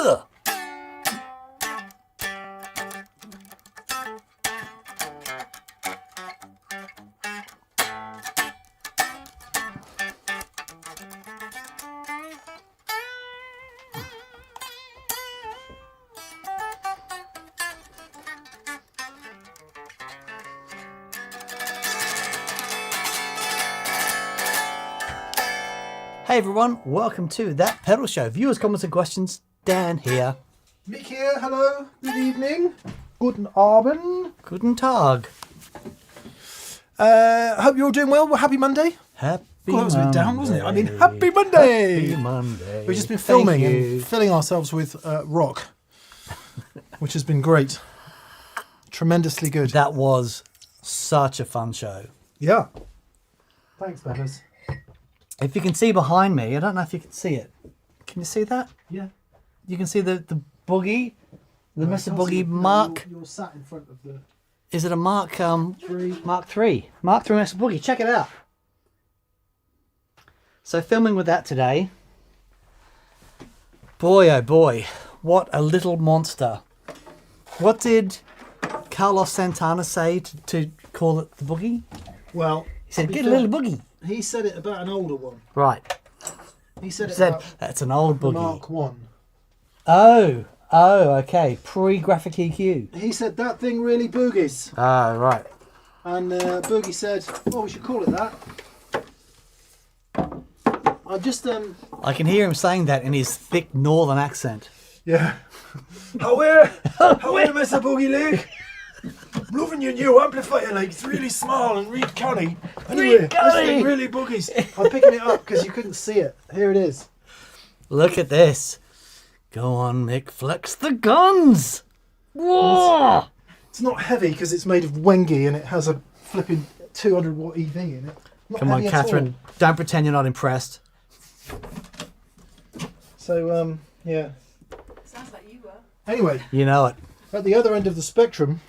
Huh. Hey everyone, welcome to That Pedal Show. Viewers, comments and questions, Dan here. Mick here, hello, good evening. Guten Abend. Guten Tag. Hope you're all doing well. Happy Monday. Happy God, that was a bit down, wasn't it? I mean, Monday. happy Monday. Happy Monday. We've just been Thank filming you. and filling ourselves with rock, which has been great. Tremendously good. That was such a fun show. Yeah. Thanks, Bevis. If you can see behind me, I don't know if you can see it. Can you see that? Yeah. You can see the boogie, the Mr. Boogie No, Mark. You're sat in front of the Is it a Mark tree. Mark 3? Mark 3 Mr. Boogie. Check it out. So filming with that today. Boy, oh boy, what a little monster. What did Carlos Santana say to call it the boogie? Well, He said, to be get a fair, little boogie. He said it about an older one. Right. He said He it said, about that's an old the boogie. Mark 1. Oh, okay. Pre-graphic EQ. He said that thing really boogies. Ah, right. And Boogie said, "Oh, we should call it that." I just I can hear him saying that in his thick northern accent. yeah. How are Mr. Boogie Leg? Loving your new amplifier, like it's really small and really canny. Anyway, this thing really boogies. I'm picking it up because you couldn't see it. Here it is. Look at this. Go on, Mick. Flex the guns. Whoa! It's not heavy because it's made of Wengi and it has a flipping 200 watt EV in it. Not Come on, heavy at all. Catherine. Don't pretend you're not impressed. So yeah. Sounds like you were. Anyway, You know it. at the other end of the spectrum,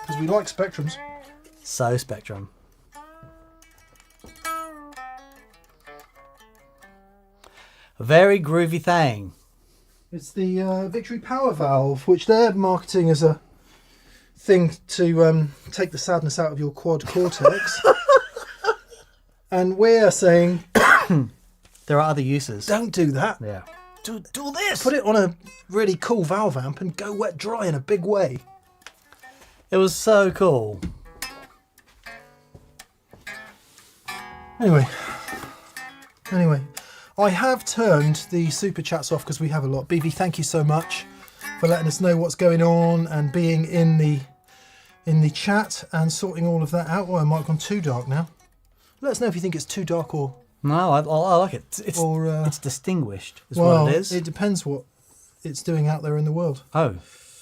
because we like spectrums. So, Spectrum. A very groovy thing. It's the Victory Power Valve, which they're marketing as a thing to take the sadness out of your quad cortex. And we're saying, There are other uses. don't do that. Yeah. Do this. Put it on a really cool valve amp and go wet dry in a big way. It was so cool. Anyway, I have turned the super chats off because we have a lot. BV, thank you so much for letting us know what's going on and being in the chat and sorting all of that out. Oh, I might have gone too dark now. Let us know if you think it's too dark or No, I like it. It's distinguished, is well, what it is. It depends what it's doing out there in the world. Oh,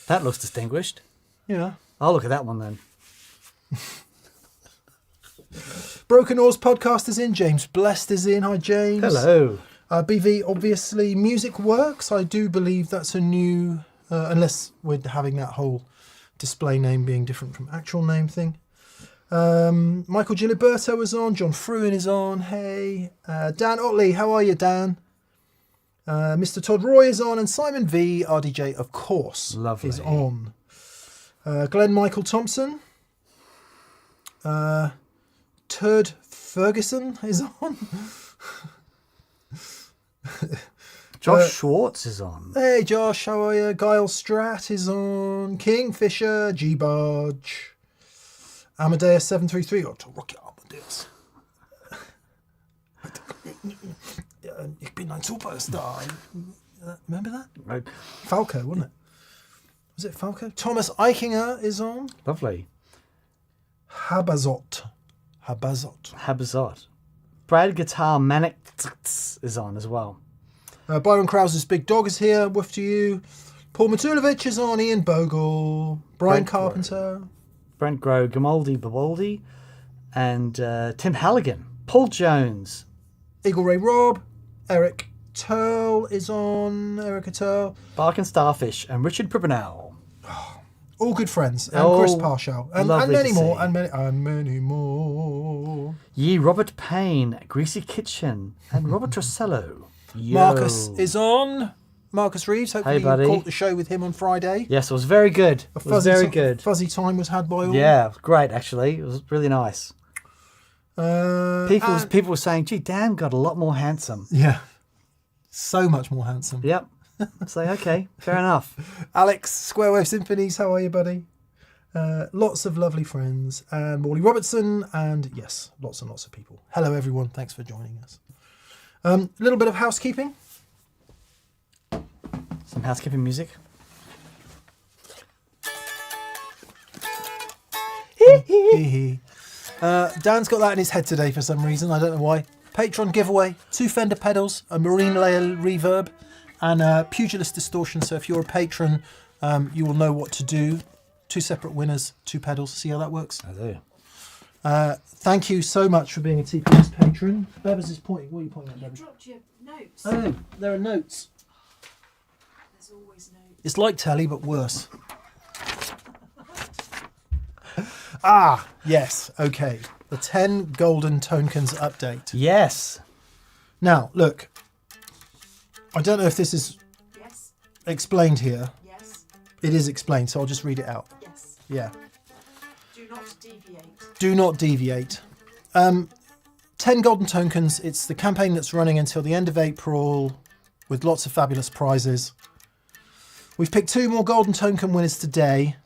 that looks distinguished. Yeah. I'll look at that one then. Broken Oars podcast is in. James Blessed is in. Hi, James. Hello. BV, obviously, Music Works. I do believe that's a new, unless we're having that whole display name being different from actual name thing. Michael Giliberto is on. John Fruin is on. Hey. Dan Otley, how are you, Dan? Mr. Todd Roy is on. And Simon V, RDJ, of course, Lovely. is on. Glenn Michael Thompson. Turd Ferguson is on. Josh Schwartz is on. Hey Josh, how are you? Guile Strat is on. Kingfisher, G-Barge. Amadeus 733. Oh, to Rocky Amadeus. Ich bin ein Superstar. Remember that? Right. Falco, wasn't it? Was it Falco? Thomas Eichinger is on. Lovely. Habazot. Habazot. Brad Guitar Manic is on as well. Byron Krause's Big Dog is here. Woof to you. Paul Matulovic is on. Ian Bogle. Brian Brent Carpenter. Brent Grow, Gamaldi Babaldi, and Tim Halligan. Paul Jones. Eagle Ray Rob. Eric Turl is on. Erica Turl. Bark and Starfish, and Richard Pribbenell. All good friends. And Oh, Chris Parshow. And lovely many to more. see. And many more. Ye Robert Payne, Greasy Kitchen, and Robert Trussello. Yo. Marcus is on. Marcus Reeves. Hopefully Hey, buddy. you caught the show with him on Friday. Yes, it was very good. It was very good. Fuzzy time was had by all. Yeah, great, actually. It was really nice. And- People were saying, gee, Dan got a lot more handsome. Yeah. So much more handsome. Yep. It's like, okay, fair enough. Alex, Square Wave Symphonies, how are you, buddy? Lots of lovely friends. And Morley Robertson, and yes, lots and lots of people. Hello, everyone. Thanks for joining us. A little bit of housekeeping. Some housekeeping music. Dan's got that in his head today for some reason. I don't know why. Patron giveaway, 2 Fender pedals, a marine layer reverb, and a pugilist distortion. So if you're a patron, you will know what to do. 2 separate winners, 2 pedals. See how that works? I do. Thank you so much for being a TPS patron. Bebbers is pointing. What are you pointing at, You Bebbers? dropped your notes. Oh, there are notes. There's always notes. It's like telly, but worse. Yes. Okay. The 10 golden tokens update. Yes. Now, look. I don't know if this is Yes, explained here. yes, It is explained, so I'll just read it out. yes. Yeah. Do not deviate. Do not deviate. 10 golden tokens. It's the campaign that's running until the end of April with lots of fabulous prizes. We've picked 2 more golden token winners today.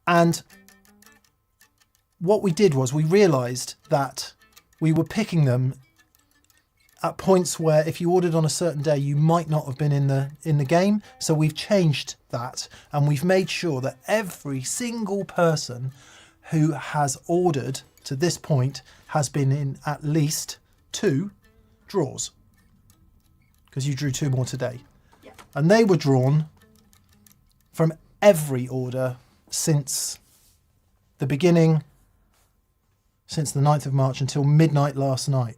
And what we did was we realised that we were picking them at points where if you ordered on a certain day, you might not have been in the game. So we've changed that, and we've made sure that every single person who has ordered to this point has been in at least 2 draws, because you drew 2 more today. Yeah. And they were drawn from every order since the beginning, since the 9th of March until midnight last night.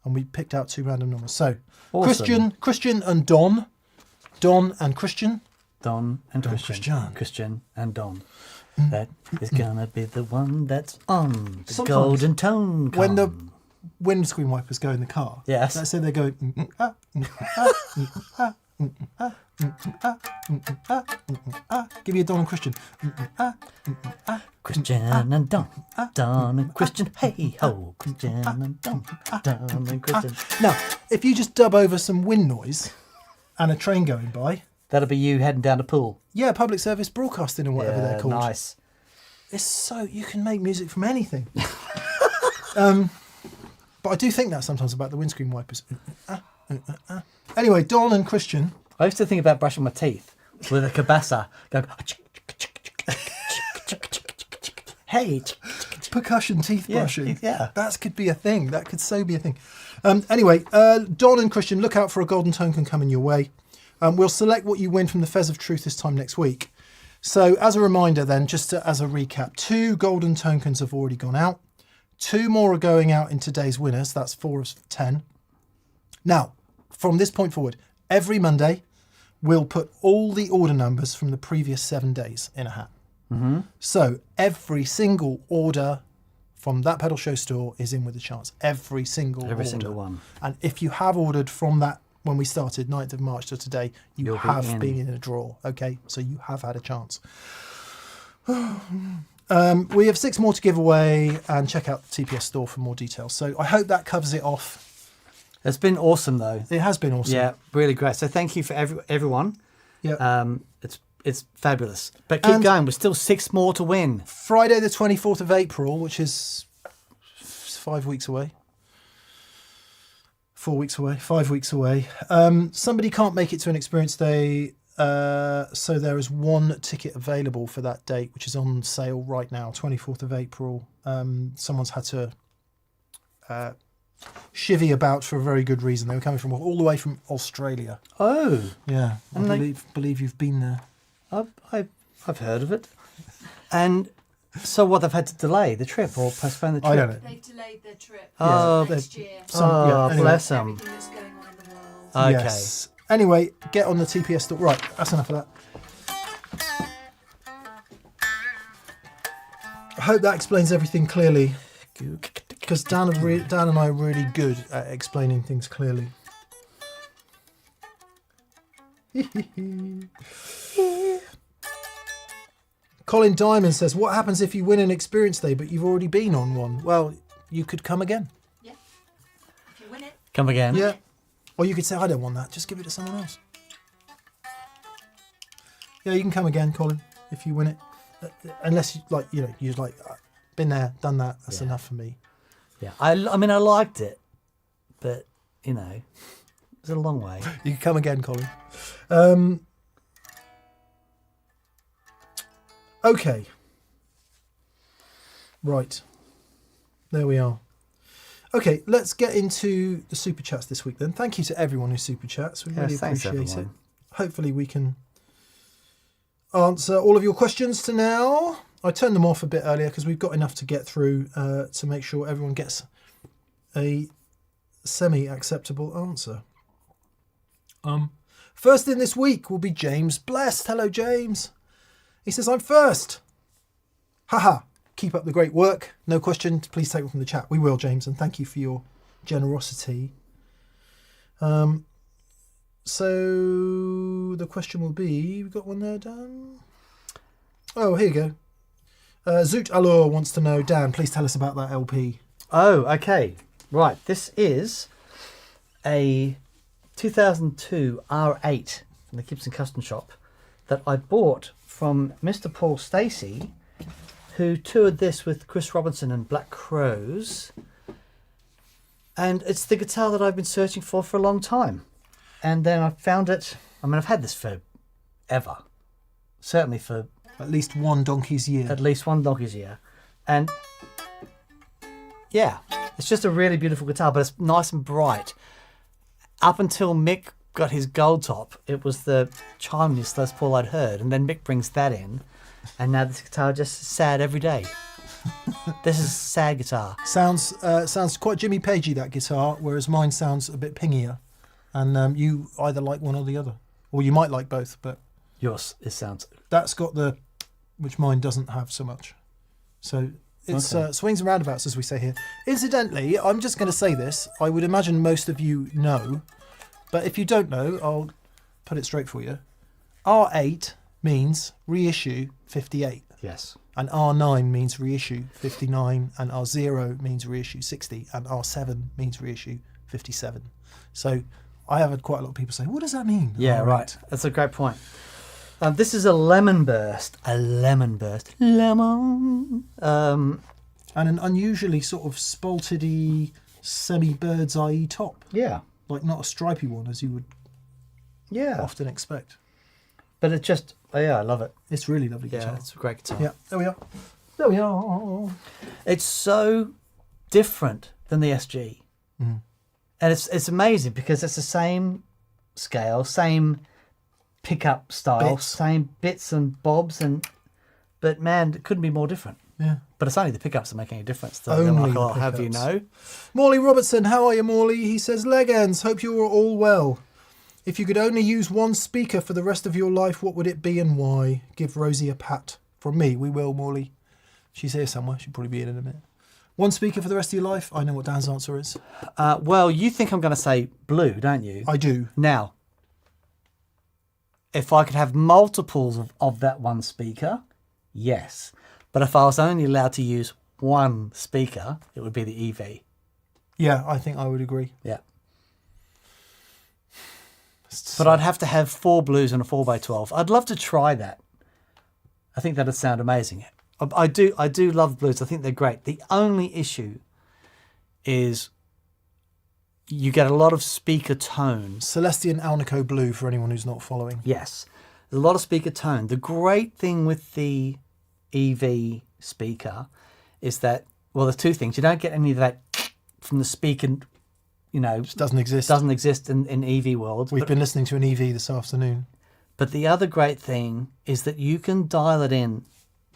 And we picked out 2 random numbers. So Awesome. Christian and Don and Christian. Don and Don Christian. Christian. Christian and Don. That is gonna be the one that's on the Sometimes golden tone. When the windscreen wipers go in the car, Yes. let's say they go. Give me a Don and Christian. Christian and Don, Don and Christian, hey ho, Christian and Don, Don and Christian. Now, if you just dub over some wind noise and a train going by, That'll be you heading down the pool. yeah, public service broadcasting or whatever they're called. Nice. It's so you can make music from anything. But I do think that sometimes about the windscreen wipers. Anyway, Don and Christian. I used to think about brushing my teeth with a cabasa. Going, hey. Percussion teeth Yeah, brushing. yeah. That could be a thing. That could so be a thing. Anyway, Don and Christian, look out for a golden token coming your way. We'll select what you win from the Fez of Truth this time next week. So as a reminder then, as a recap, 2 golden tokens have already gone out. 2 more are going out in today's winners. That's 4 of 10. Now, from this point forward, every Monday, we'll put all the order numbers from the previous 7 days in a hat. Mm-hmm. So every single order from that pedal show store is in with a chance. Every single order. One. And if you have ordered from that when we started 9th of March to today, you'll have been in a draw. Okay, so you have had a chance. We have 6 more to give away, and check out the TPS store for more details. So I hope that covers it off. It's been awesome though. It has been awesome. Yeah, really great. So thank you for everyone. Yeah. It's fabulous. But keep going. We're still 6 more to win. Friday the 24th of April, which is 5 weeks away. 4 weeks away, 5 weeks away. Somebody can't make it to an experience day, so there is 1 ticket available for that date, which is on sale right now, 24th of April. Someone's had to chivvy about for a very good reason. They were coming from all the way from Australia. Oh, Yeah, I And believe you've been there. I've heard of it. And so what? They've had to delay the trip or postpone the trip. I don't know. They've delayed their trip Oh, until next year. Anyway. bless them. Everything that's going on in the world. Okay. Yes. Anyway, get on the TPS store. Right, that's enough of that. I hope that explains everything clearly, because Dan and I are really good at explaining things clearly. Colin Diamond says, what happens if you win an experience day but you've already been on one? Well, you could come again. Yeah. If you win it, Come again. Yeah. Or you could say, I don't want that. Just give it to someone else. Yeah, you can come again, Colin, if you win it. Unless you you're like, been there, done that. That's enough for me. Yeah. I mean, I liked it, but it's a long way. You can come again, Colin. Okay. Right. There we are. Okay, let's get into the super chats this week then. Thank you to everyone who super chats. We really thanks, appreciate it. everyone. Hopefully we can answer all of your questions to now. I turned them off a bit earlier because we've got enough to get through to make sure everyone gets a semi-acceptable answer. First in this week will be James Blessed. Hello, James. He says, I'm first. Haha. Keep up the great work. No question. Please take one from the chat. We will, James, and thank you for your generosity. So the question will be, we got one there, Dan? Oh, here you go. Zoot Allure wants to know, Dan, please tell us about that LP. Oh, okay. Right. This is a 2002 R8 from the Gibson Custom Shop that I bought from Mr. Paul Stacey, who toured this with Chris Robinson and Black Crows. And it's the guitar that I've been searching for a long time. And then I found it. I mean, I've had this for ever. Certainly for At least one donkey's year. at least one donkey's year. And yeah, it's just a really beautiful guitar, but it's nice and bright. Up until Mick got his gold top, it was the chimney's Les Paul I'd heard. And then Mick brings that in. And now this guitar just sad every day. This is a sad guitar. Sounds quite Jimmy Pagey, that guitar, whereas mine sounds a bit pingier. And you either like one or the other. Or you might like both, but Yours, it sounds... that's got which mine doesn't have so much. So it's Okay. swings and roundabouts, as we say here. Incidentally, I'm just going to say this. I would imagine most of you know, but if you don't know, I'll put it straight for you. R8 means reissue 58. Yes. And R9 means reissue 59, and R0 means reissue 60, and R7 means reissue 57. So I have had quite a lot of people say, what does that mean? Yeah, R8? right. That's a great point. This is a lemon burst. Lemon. And an unusually sort of spalted-y, semi-bird's eye top. Yeah. Like not a stripy one, as you would Yeah. often expect. But it just... Oh, yeah, I love it. It's really lovely Yeah, guitar. it's a great guitar. Yeah, there we are. There we are. It's so different than the SG. Mm. And it's amazing because it's the same scale, same pickup style, Bits. same bits and bobs, but man, it couldn't be more different. Yeah. But it's only the pickups that make any difference. Only the I'll have you pickups. know. Morley Robertson, how are you, Morley? He says, leg ends, hope you are all well. If you could only use one speaker for the rest of your life, what would it be and why? Give Rosie a pat. From me, we will, Morley. She's here somewhere. She'll probably be in a minute. One speaker for the rest of your life? I know what Dan's answer is. Well, you think I'm going to say blue, don't you? I do. Now, if I could have multiples of that one speaker, yes. But if I was only allowed to use one speaker, it would be the EV. Yeah, I think I would agree. Yeah. But I'd have to have 4 blues and a 4x12. I'd love to try that. I think that'd sound amazing. I do love blues. I think they're great. The only issue is you get a lot of speaker tones. Celestian Alnico Blue, for anyone who's not following. Yes. There's a lot of speaker tone. The great thing with the EV speaker is that, well, there's two things. You don't get any of that from the speaker, Just doesn't exist. doesn't exist in EV world. We've been listening to an EV this afternoon. But the other great thing is that you can dial it in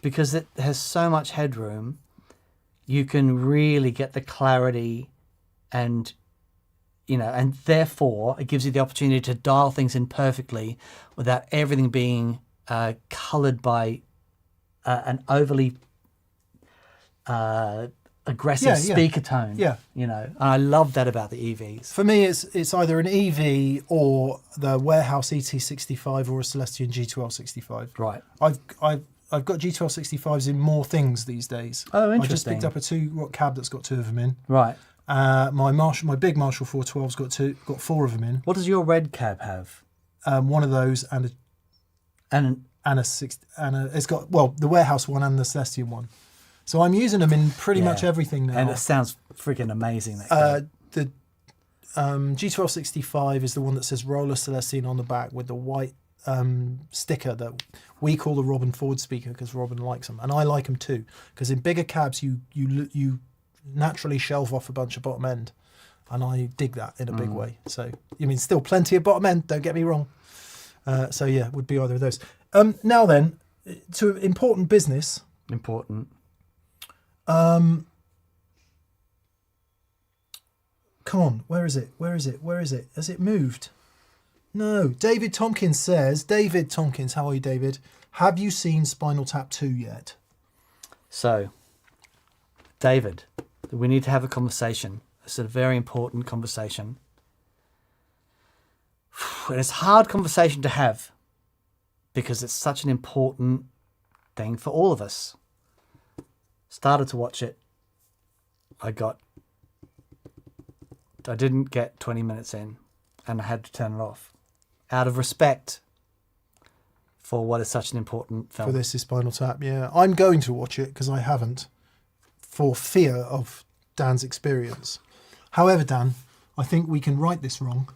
because it has so much headroom. You can really get the clarity and therefore it gives you the opportunity to dial things in perfectly without everything being coloured by an overly aggressive Yeah, yeah. speaker tone. Yeah. You know, and I love that about the EVs. For me, it's either an EV or the Warehouse ET65 or a Celestion G1265. Right. I've got G1265s in more things these days. Oh, I just interesting. picked up a 2-watt cab that's got 2 of them in. Right. My big Marshall 412's got 4 of them in. What does your red cab have? One of those and it's got the Warehouse one and the Celestion one. So I'm using them in pretty much everything now. And it sounds freaking amazing. That cab. The G1265 is the one that says Roller Celestine on the back with the white sticker that we call the Robin Ford speaker because Robin likes them, and I like them too. Because in bigger cabs, you naturally shelve off a bunch of bottom end, and I dig that in a big way. So I mean, still plenty of bottom end. Don't get me wrong. So yeah, would be either of those. Now then, to important business. Important. Come on, where is it? Where is it? Where is it? Has it moved? No. David Tompkins says, David Tompkins, how are you, David? Have you seen Spinal Tap 2 yet? So, David, we need to have a conversation. It's a very important conversation. And it's a hard conversation to have because it's such an important thing for all of us. Started to watch it. I didn't get 20 minutes in and I had to turn it off out of respect for what is such an important film. For This Is Spinal Tap, yeah. I'm going to watch it because I haven't for fear of Dan's experience. However, Dan, I think we can right this wrong.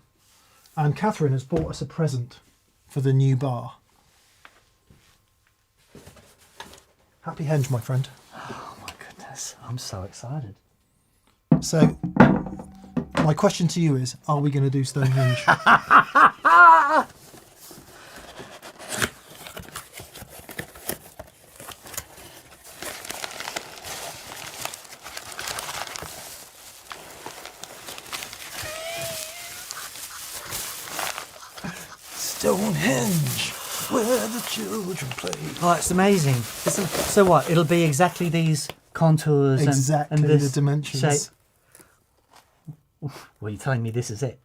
And Catherine has bought us a present for the new bar. Happy henge, my friend. Oh my goodness, I'm so excited. So, my question to you is, are we going to do Stonehenge? Stonehenge, where the children play. Oh, it's amazing. So what? It'll be exactly these contours Exactly and this the dimensions. shape. Well, you're telling me this is it?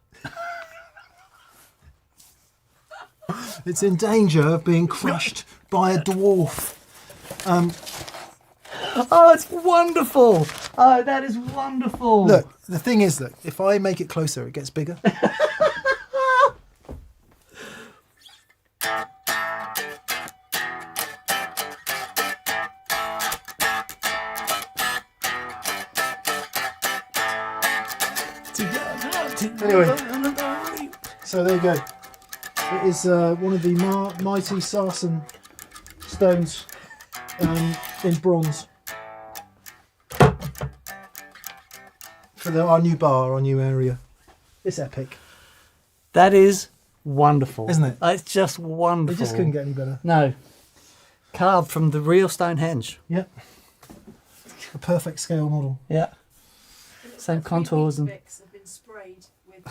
It's in danger of being crushed by a dwarf. Oh, it's wonderful. Oh, that is wonderful. Look, the thing is that if I make it closer, it gets bigger. Anyway, so there you go. It is one of the mighty sarsen stones in bronze for our new bar, our new area. It's epic, That is wonderful. isn't it? It's just wonderful. It just couldn't get any better. No. Carved from the real Stonehenge. Yep. A perfect scale model. Yeah. Same contours and... Weetabix have been sprayed with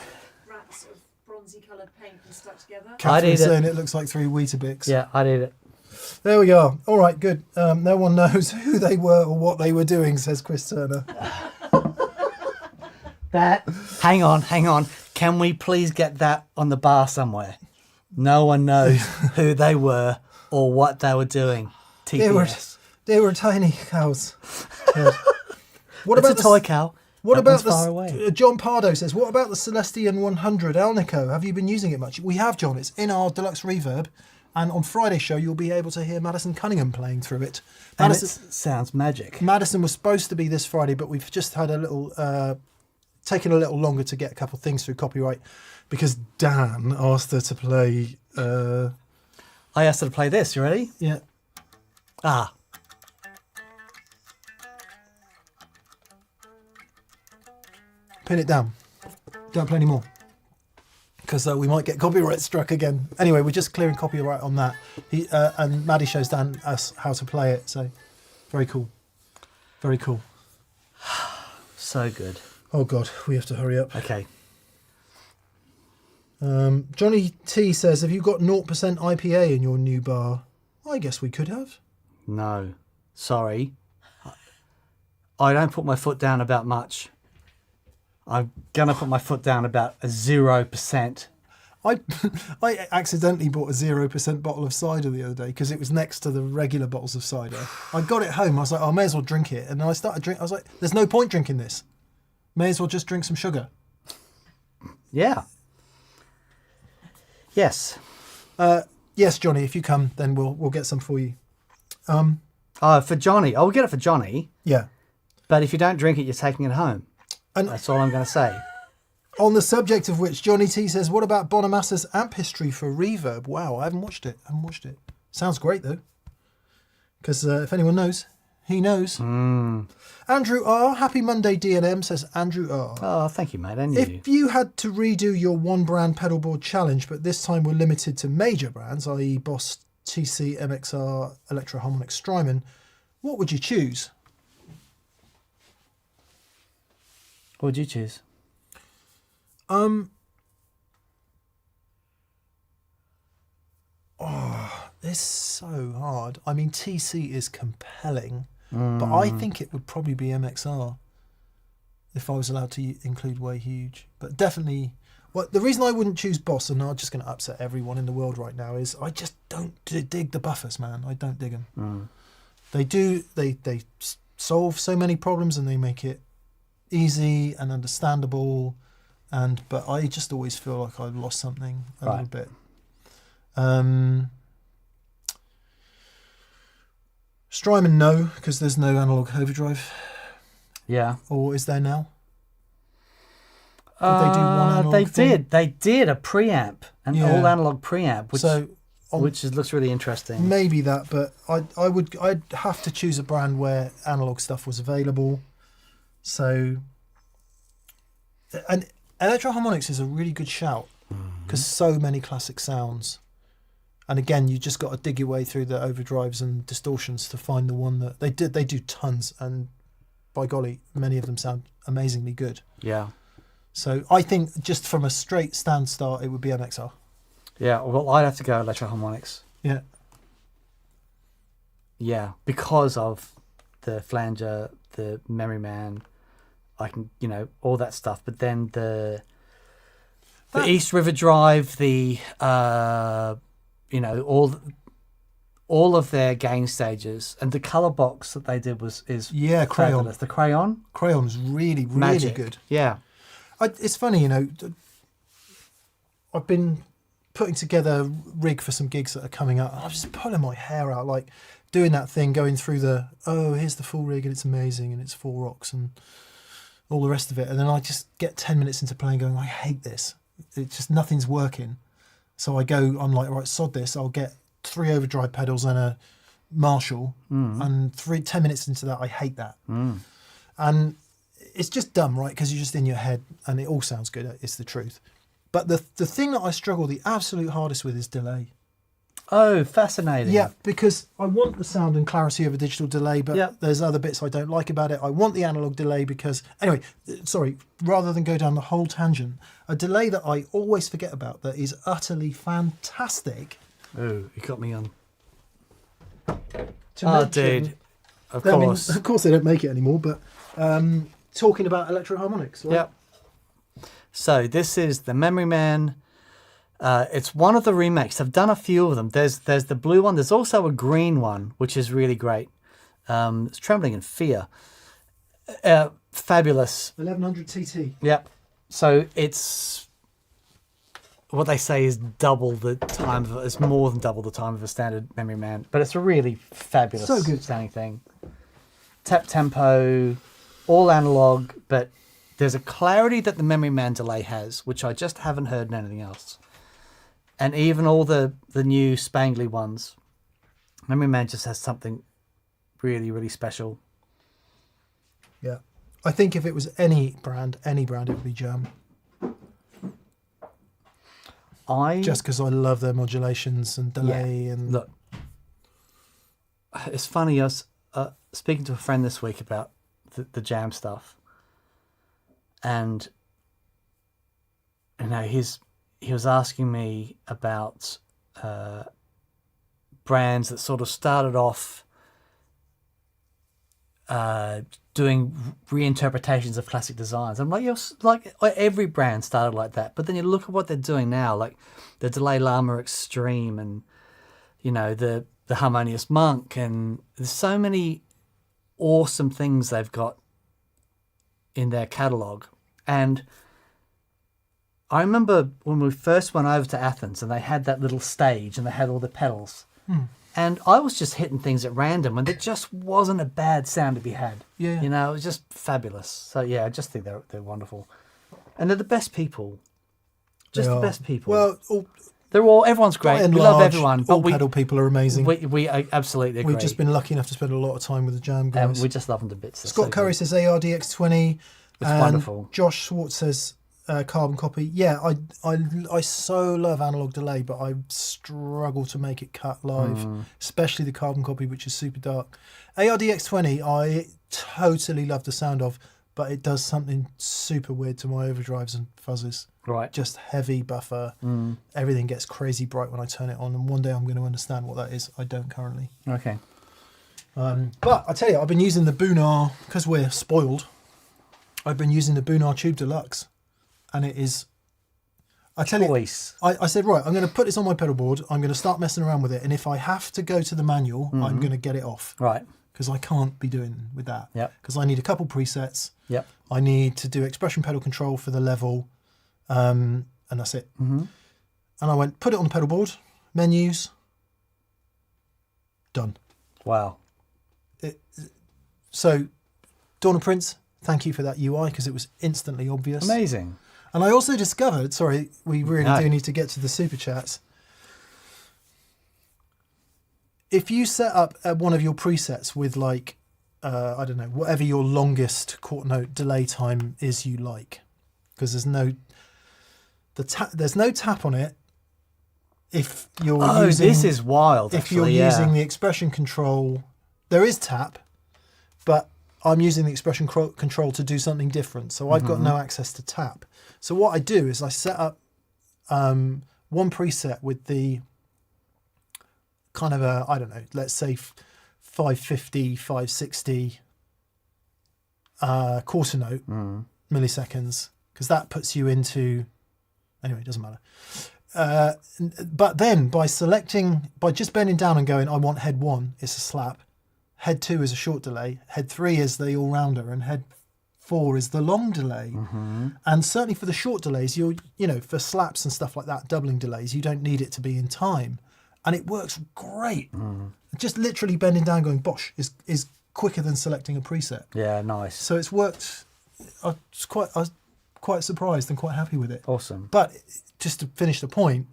rats of bronzy coloured paint and stuck together. Catherine's eat it. saying it looks like 3 Weetabix. Yeah, I'd eat it. There we are. All right, good. No one knows who they were or what they were doing, says Chris Turner. That. Hang on. Can we please get that on the bar somewhere? No one knows who they were or what they were doing. TPS. They were tiny cows. Yeah. What It's about a toy cow. What That about one's far away. John Pardo says, what about the Celestion 100 Alnico? Have you been using it much? We have, John. It's in our deluxe reverb. And on Friday's show, you'll be able to hear Madison Cunningham playing through it. And it sounds magic. Madison was supposed to be this Friday, but we've just had a little, taken a little longer to get a couple of things through copyright because Dan asked her to play. I asked her to play this. You ready? Yeah. Ah. Pin it down. Don't play any more. Because we might get copyright struck again. Anyway, we're just clearing copyright on that. And Maddie shows Dan us how to play it. So, very cool. Very cool. So good. Oh, God. We have to hurry up. Okay. Johnny T says, have you got 0% IPA in your new bar? I guess we could have. No. Sorry. I don't put my foot down about much. I'm gonna put my foot down about a 0%. I accidentally bought a 0% bottle of cider the other day because it was next to the regular bottles of cider. I got it home. I was like, I may as well drink it. And then I started drinking. I was like, there's no point drinking this. May as well just drink some sugar. Yeah. Yes. Yes, Johnny, if you come, then we'll get some for you. For Johnny. I'll get it for Johnny. Yeah. But if you don't drink it, you're taking it home. And That's all I'm going to say. on the subject of which, Johnny T says, what about Bonamassa's amp history for Reverb? Wow, I haven't watched it. Sounds great, though. Because if anyone knows, he knows. Andrew R. Happy Monday, DNM, says Andrew R. Oh, thank you, mate. And you. If you had to redo your one brand pedalboard challenge, but this time were limited to major brands, i.e. Boss, TC, MXR, Electro Harmonic, Strymon, what would you choose? What would you choose? It's so hard. I mean, TC is compelling, but I think it would probably be MXR if I was allowed to include Way Huge. But definitely, well, the reason I wouldn't choose Boss, and I'm just going to upset everyone in the world right now, is I just don't dig the buffers, man. I don't dig them. They solve so many problems and they make it easy and understandable, but I just always feel like I've lost something a little bit. Strymon, no, because there's no analog overdrive. Yeah. Or is there now? Did they do one analog They thing? did. They did a preamp, an Yeah. all analog preamp, which So looks really interesting. maybe that, but I'd have to choose a brand where analog stuff was available. So, and Electro Harmonics is a really good shout because so many classic sounds. And again, you just got to dig your way through the overdrives and distortions to find the one that they do tons, and by golly, many of them sound amazingly good. Yeah. So I think just from a straight stand start, it would be MXR. Yeah. Well, I'd have to go Electro Harmonics. Yeah. Yeah, because of the flanger, the Memory Man, I can, all that stuff. But then the East River Drive, all of their gain stages, and the color box that they did is Crayon. fabulous. The crayon, Crayon's really, really magic. good. Yeah. It's funny, I've been putting together a rig for some gigs that are coming up. I'm just pulling my hair out, like doing that thing, going through here's the full rig and it's amazing and it's 4 rocks and all the rest of it. And then I just get 10 minutes into playing going, I hate this. It's just nothing's working. So I'm like, right, sod this. I'll get 3 overdrive pedals and a Marshall. And 10 minutes into that, I hate that. And it's just dumb, right? Because you're just in your head and it all sounds good. It's the truth. But the thing that I struggle the absolute hardest with is delay. Oh, fascinating. Yeah, because I want the sound and clarity of a digital delay, but Yep. there's other bits I don't like about it. I want the analog delay because... Anyway, sorry, rather than go down the whole tangent, a delay that I always forget about that is utterly fantastic... Oh, you got me on. to Oh, mention- dude. Of I mean, course. of course they don't make it anymore, but talking about Electro Harmonics. Right? Yep. So this is the Memory Man. It's one of the remakes. I've done a few of them. There's the blue one. There's also a green one, which is really great. It's Trembling in Fear. Fabulous. 1100 TT. Yep. So it's what they say is double the time. It's more than double the time of a standard Memory Man, but it's a really fabulous So good. sounding thing. Tap tempo, all analog, but there's a clarity that the Memory Man delay has, which I just haven't heard in anything else. And even all the new spangly ones, Memory Man just has something really, really special. Yeah. I think if it was any brand, it would be Germ. Just because I love their modulations and delay and... Look, it's funny, I was speaking to a friend this week about the jam stuff, and he was asking me about brands that sort of started off doing reinterpretations of classic designs. I'm like, like every brand started like that. But then you look at what they're doing now, like the Dalai Lama Extreme and, the Harmonious Monk. And there's so many awesome things they've got in their catalogue. And I remember when we first went over to Athens and they had that little stage and they had all the pedals. And I was just hitting things at random and there just wasn't a bad sound to be had. Yeah. It was just fabulous. So, yeah, I just think they're wonderful. And they're the best people. Just the best people. Well, everyone's great. by and We love large, everyone. All But pedal people are amazing. we absolutely agree. We've just been lucky enough to spend a lot of time with the Jam and guys. we just love them to bits. They're Scott so Curry good. says ARDX20. It's and wonderful. Josh Schwartz says carbon copy. Yeah, I so love analog delay, but I struggle to make it cut live, especially the carbon copy, which is super dark. ARDX20, I totally love the sound of, but it does something super weird to my overdrives and fuzzes. Right. Just heavy buffer. Everything gets crazy bright when I turn it on, and one day I'm going to understand what that is. I don't currently. Okay. But I tell you, I've been using the Bunar, because we're spoiled, I've been using the Bunar Tube Deluxe, and it is, I tell Choice. you, I said, right, I'm going to put this on my pedal board, I'm going to start messing around with it, and if I have to go to the manual, I'm going to get it off. Right. Because I can't be doing with that. Yep. Because I need a couple presets. Yep. I need to do expression pedal control for the level, and that's it. And I went, put it on the pedal board, menus, done. Wow. So, Dawn and Prince, thank you for that UI because it was instantly obvious. Amazing. And I also discovered, sorry, we really No. do need to get to the super chats. If you set up one of your presets with like, I don't know, whatever your longest quarter note delay time is you like, because there's no tap on it. If you're using, this is wild. if you're actually, yeah. using the expression control, there is tap, but I'm using the expression control to do something different. So I've got no access to tap. So what I do is I set up one preset with the kind of a, I don't know, let's say 550, 560 quarter note milliseconds, because that puts you into, anyway, it doesn't matter. But then by just bending down and going, I want head 1, it's a slap. Head 2 is a short delay. Head 3 is the all-rounder, and head 4 is the long delay. And certainly for the short delays, for slaps and stuff like that, doubling delays, you don't need it to be in time. And it works great. Just literally bending down going, bosh, is quicker than selecting a preset. Yeah, nice. So it's worked. I was quite surprised and quite happy with it. Awesome. But just to finish the point,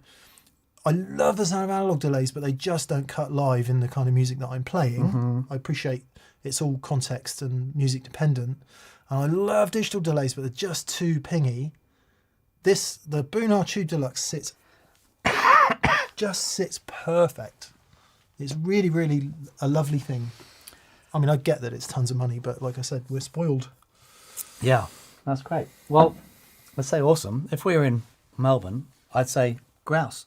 I love the sound of analog delays, but they just don't cut live in the kind of music that I'm playing. I appreciate it's all context and music dependent. And I love digital delays, but they're just too pingy. The Bunar Tube Deluxe sits perfect. It's really, really a lovely thing. I mean, I get that it's tons of money, but like I said, we're spoiled. Yeah, that's great. Well, let's say awesome. If we were in Melbourne, I'd say grouse.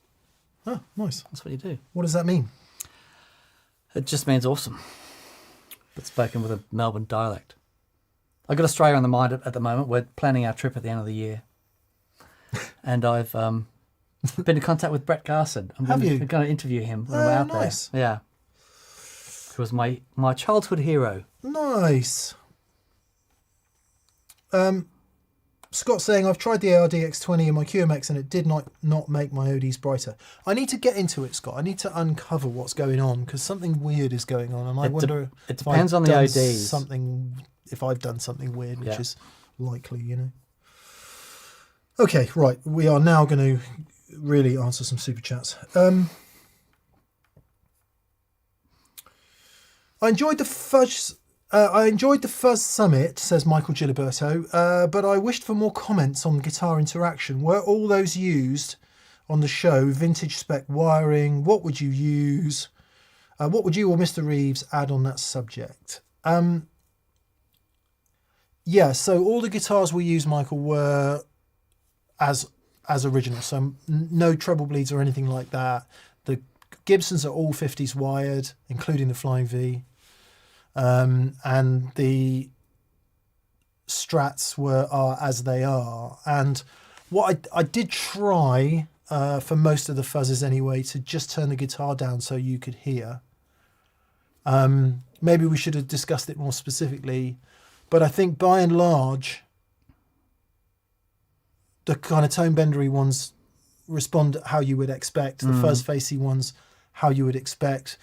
Oh, nice. That's what you do. What does that mean? It just means awesome. But spoken with a Melbourne dialect. I've got Australia on the mind at the moment. We're planning our trip at the end of the year. And I've been in contact with Brett Garson. I'm Have you? going to interview him when we're out nice. there. Yeah. He was my childhood hero. Nice. Scott's saying, I've tried the ARDX20 in my QMX and it did not make my ODs brighter. I need to get into it, Scott. I need to uncover what's going on because something weird is going on. And I wonder it depends on the done ODs. if I've done something weird, which is likely, Okay, right. We are now going to really answer some super chats. I enjoyed the fuzz summit, says Michael Giliberto, but I wished for more comments on guitar interaction. Were all those used on the show? Vintage spec wiring? What would you use? What would you or Mr. Reeves add on that subject? Yeah, so all the guitars we used, Michael, were as original. So no treble bleeds or anything like that. The Gibsons are all 50s wired, including the Flying V. And the Strats are as they are. And what I did try for most of the fuzzes anyway to just turn the guitar down so you could hear. Maybe we should have discussed it more specifically, but I think by and large, the kind of tone bendery ones respond how you would expect. The fuzz facey ones, how you would expect.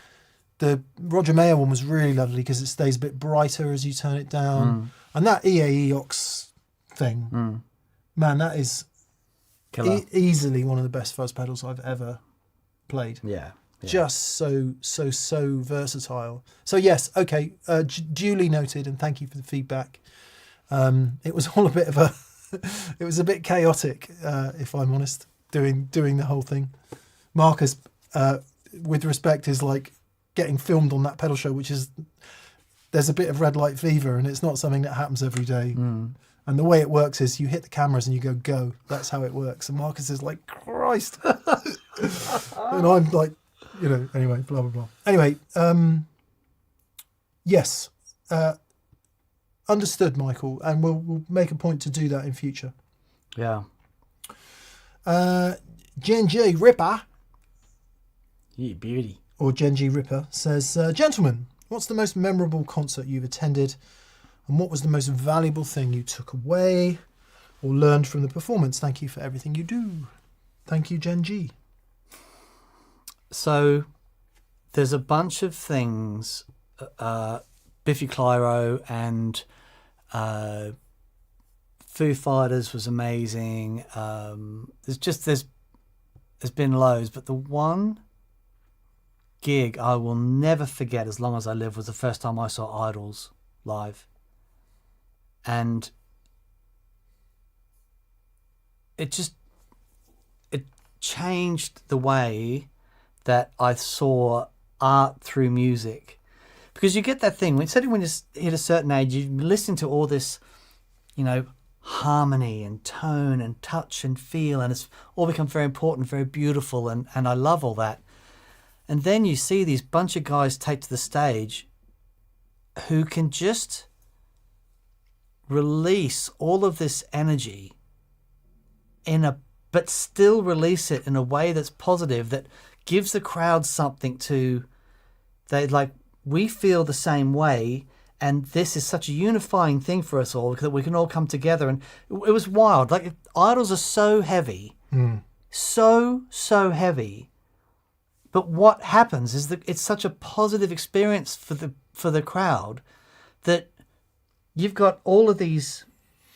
The Roger Mayer one was really lovely because it stays a bit brighter as you turn it down. And that EAE Ox thing, man, that is easily one of the best fuzz pedals I've ever played. Yeah. Just so versatile. So yes, okay, duly noted, and thank you for the feedback. It was all a bit of a, it was a bit chaotic, if I'm honest, doing the whole thing. Marcus, with respect, is like getting filmed on that pedal show, which is, there's a bit of red light fever, and it's not something that happens every day. And the way it works is you hit the cameras and you go. That's how it works. And Marcus is like, Christ. And I'm like, anyway, blah, blah, blah. Anyway, yes. Understood, Michael. And we'll make a point to do that in future. Yeah. Genji Ripper, You beauty. or Genji Ripper, says, gentlemen, what's the most memorable concert you've attended? And what was the most valuable thing you took away or learned from the performance? Thank you for everything you do. Thank you, Genji. So there's a bunch of things, Biffy Clyro and Foo Fighters was amazing. There's been loads, but the one gig I will never forget as long as I live was the first time I saw Idols live. And it changed the way that I saw art through music, because you get that thing when you hit a certain age, you listen to all this, harmony and tone and touch and feel, and it's all become very important, very beautiful, and I love all that. And then you see these bunch of guys take to the stage who can just release all of this energy but still release it in a way that's positive, that gives the crowd something we feel the same way, and this is such a unifying thing for us all that we can all come together. And it was wild. Like, Idols are so heavy, so heavy. But what happens is that it's such a positive experience for the crowd that you've got all of these.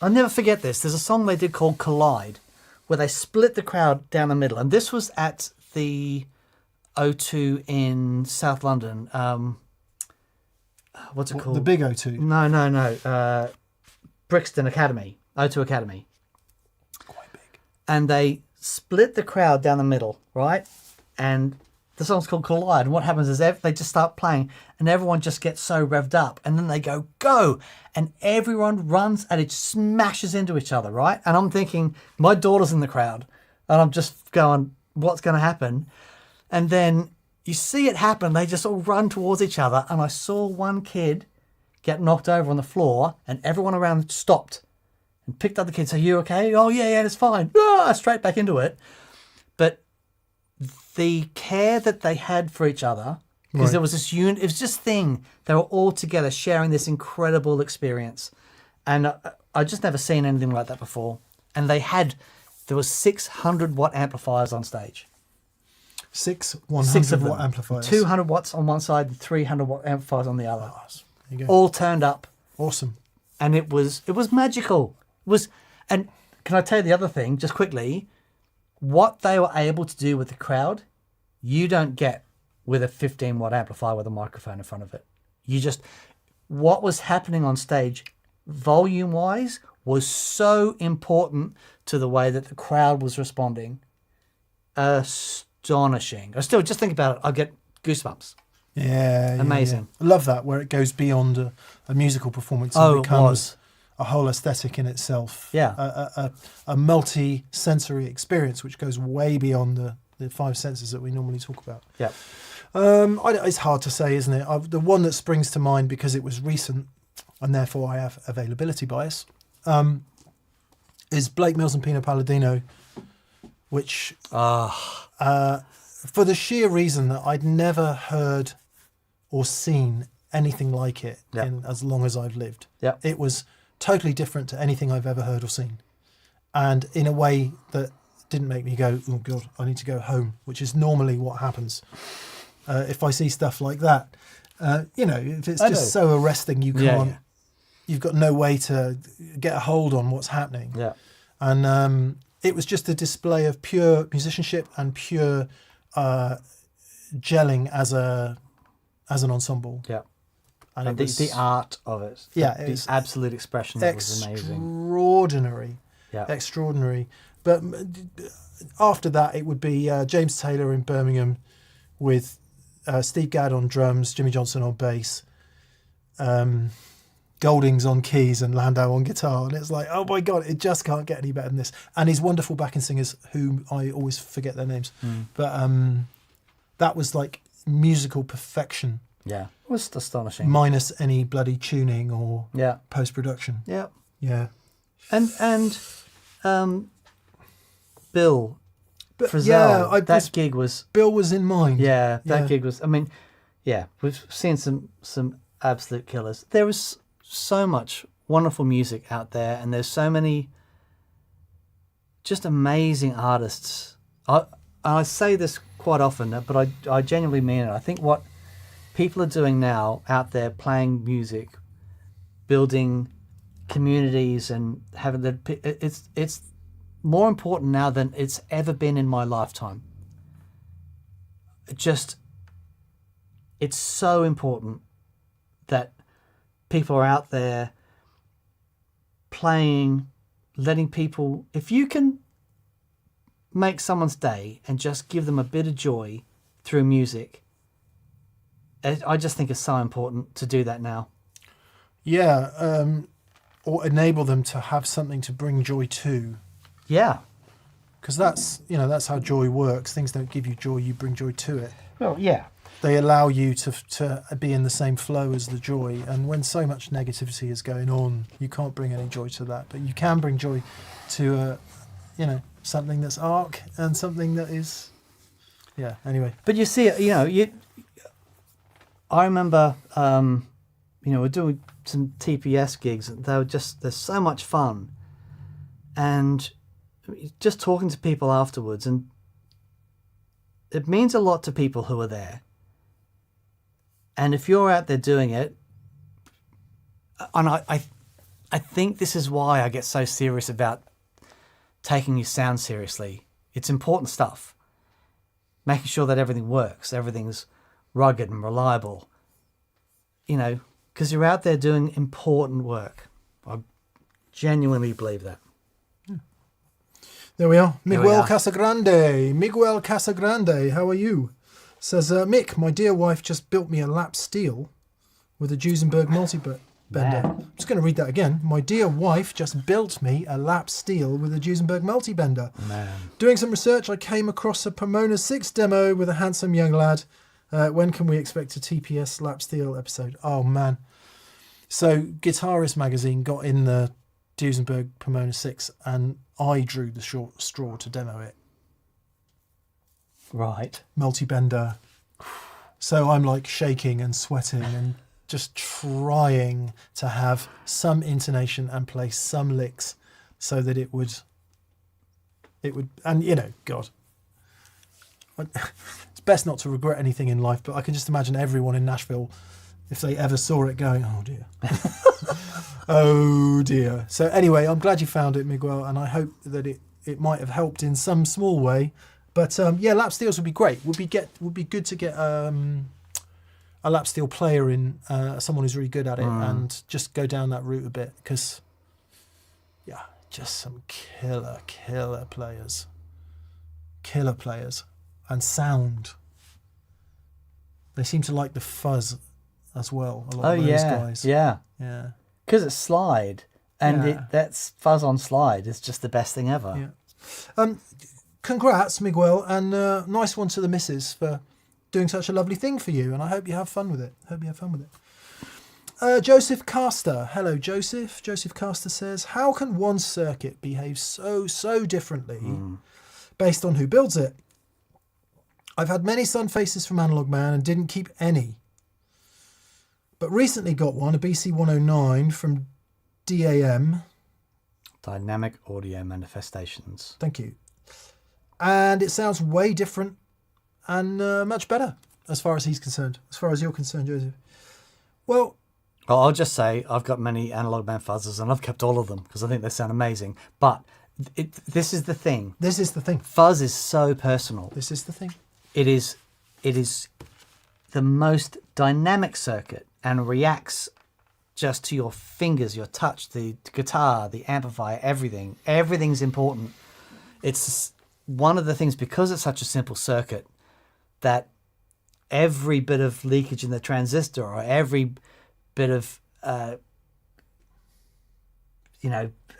I'll never forget this. There's a song they did called Collide, where they split the crowd down the middle. And this was at the O2 in South London. What's it called? The big O2? No. Brixton Academy. O2 Academy. Quite big. And they split the crowd down the middle, right? And the song's called Collide. And what happens is they just start playing and everyone just gets so revved up. And then they go. And everyone runs and it smashes into each other, right? And I'm thinking, my daughter's in the crowd. And I'm just going, what's going to happen? And then you see it happen. They just all run towards each other. And I saw one kid get knocked over on the floor and everyone around stopped and picked up the kid. So, you okay? Oh, yeah, it's fine. Straight back into it. But the care that they had for each other, because there was this it was just thing. They were all together sharing this incredible experience. And I just never seen anything like that before. And there was 600 watt amplifiers on stage. 6 100 watt amplifiers. 200 watts on one side and 300 watt amplifiers on the other. Oh, there you go. All turned up. Awesome. And it was magical. And can I tell you the other thing, just quickly? What they were able to do with the crowd, you don't get with a 15 watt amplifier with a microphone in front of it. What was happening on stage, volume wise, was so important to the way that the crowd was responding. Astonishing. I still just think about it, I get goosebumps. Yeah. Amazing. Yeah. I love that, where it goes beyond a musical performance and becomes a whole aesthetic in itself. Yeah. A multi-sensory experience, which goes way beyond the five senses that we normally talk about. Yeah. It's hard to say, isn't it? The one that springs to mind, because it was recent and therefore I have availability bias, is Blake Mills and Pino Palladino, which for the sheer reason that I'd never heard or seen anything like it in as long as I've lived. Yeah. It was totally different to anything I've ever heard or seen. And in a way that didn't make me go, oh God, I need to go home, which is normally what happens if I see stuff like that. If it's just so arresting, you can't, you've got no way to get a hold on what's happening. Yeah. And it was just a display of pure musicianship and pure gelling as an ensemble. Yeah. And it was the art of it. The absolute expression that was amazing. Extraordinary. Yeah. Extraordinary. But after that, it would be James Taylor in Birmingham with Steve Gadd on drums, Jimmy Johnson on bass, Goldings on keys and Landau on guitar. And it's like, oh my God, it just can't get any better than this. And his wonderful backing singers, whom I always forget their names. But that was like musical perfection. Yeah, it was astonishing. Minus any bloody tuning or post-production. Yeah. Yeah. And Bill Frisell, that gig was... Bill was in mind. Yeah, that gig was... I mean, we've seen some absolute killers. There was so much wonderful music out there, and there's so many just amazing artists. I say this quite often, but I genuinely mean it. I think what people are doing now out there, playing music, building communities, and having it's more important now than it's ever been in my lifetime. It's so important that people are out there playing, letting people, if you can make someone's day and just give them a bit of joy through music, I just think it's so important to do that now. Yeah, or enable them to have something to bring joy to. Yeah. Because that's how joy works. Things don't give you joy, you bring joy to it. Well, yeah. They allow you to be in the same flow as the joy. And when so much negativity is going on, you can't bring any joy to that. But you can bring joy to, something that's arc and something that is, anyway. But you see, I remember, we're doing some TPS gigs. They're so much fun. And just talking to people afterwards, and it means a lot to people who are there. And if you're out there doing it, and I think this is why I get so serious about taking your sound seriously. It's important stuff. Making sure that everything works, everything's rugged and reliable. Because you're out there doing important work. I genuinely believe that. There we are. Miguel Casagrande, how are you? Says, Mick, my dear wife just built me a lap steel with a Duesenberg multi-bender. I'm just going to read that again. My dear wife just built me a lap steel with a Duesenberg multi-bender. Man. Doing some research, I came across a Pomona 6 demo with a handsome young lad. When can we expect a TPS lap steel episode? Oh, man. So Guitarist magazine got in the Duesenberg Pomona 6 and I drew the short straw to demo it. Right. Multi-bender. So I'm like shaking and sweating and just trying to have some intonation and play some licks so that it would, and God, it's best not to regret anything in life, but I can just imagine everyone in Nashville, if they ever saw it, going, oh dear. Oh dear. So anyway, I'm glad you found it, Miguel, and I hope that it might have helped in some small way. But lap steels would be great. Would be good to get a lap steel player in, someone who's really good at it, and just go down that route a bit, because just some killer players, and sound. They seem to like the fuzz as well. A lot of those guys. Yeah. Because it's slide, and that's fuzz on slide is just the best thing ever. Yeah. Congrats, Miguel, and nice one to the missus for doing such a lovely thing for you. And I hope you have fun with it. Joseph Caster. Hello, Joseph. Joseph Caster says, how can one circuit behave so differently based on who builds it? I've had many sun faces from Analog Man and didn't keep any. But recently got one, a BC109 from DAM. Dynamic Audio Manifestations. Thank you. And it sounds way different and much better as far as he's concerned, as far as you're concerned, Joseph. Well, I'll just say I've got many Analog Man fuzzers and I've kept all of them because I think they sound amazing. But this is the thing. this is the thing. Fuzz is so personal. This is the thing. It is the most dynamic circuit and reacts just to your fingers, your touch, the guitar, the amplifier, everything. Everything's important. It's one of the things, because it's such a simple circuit, that every bit of leakage in the transistor or every bit of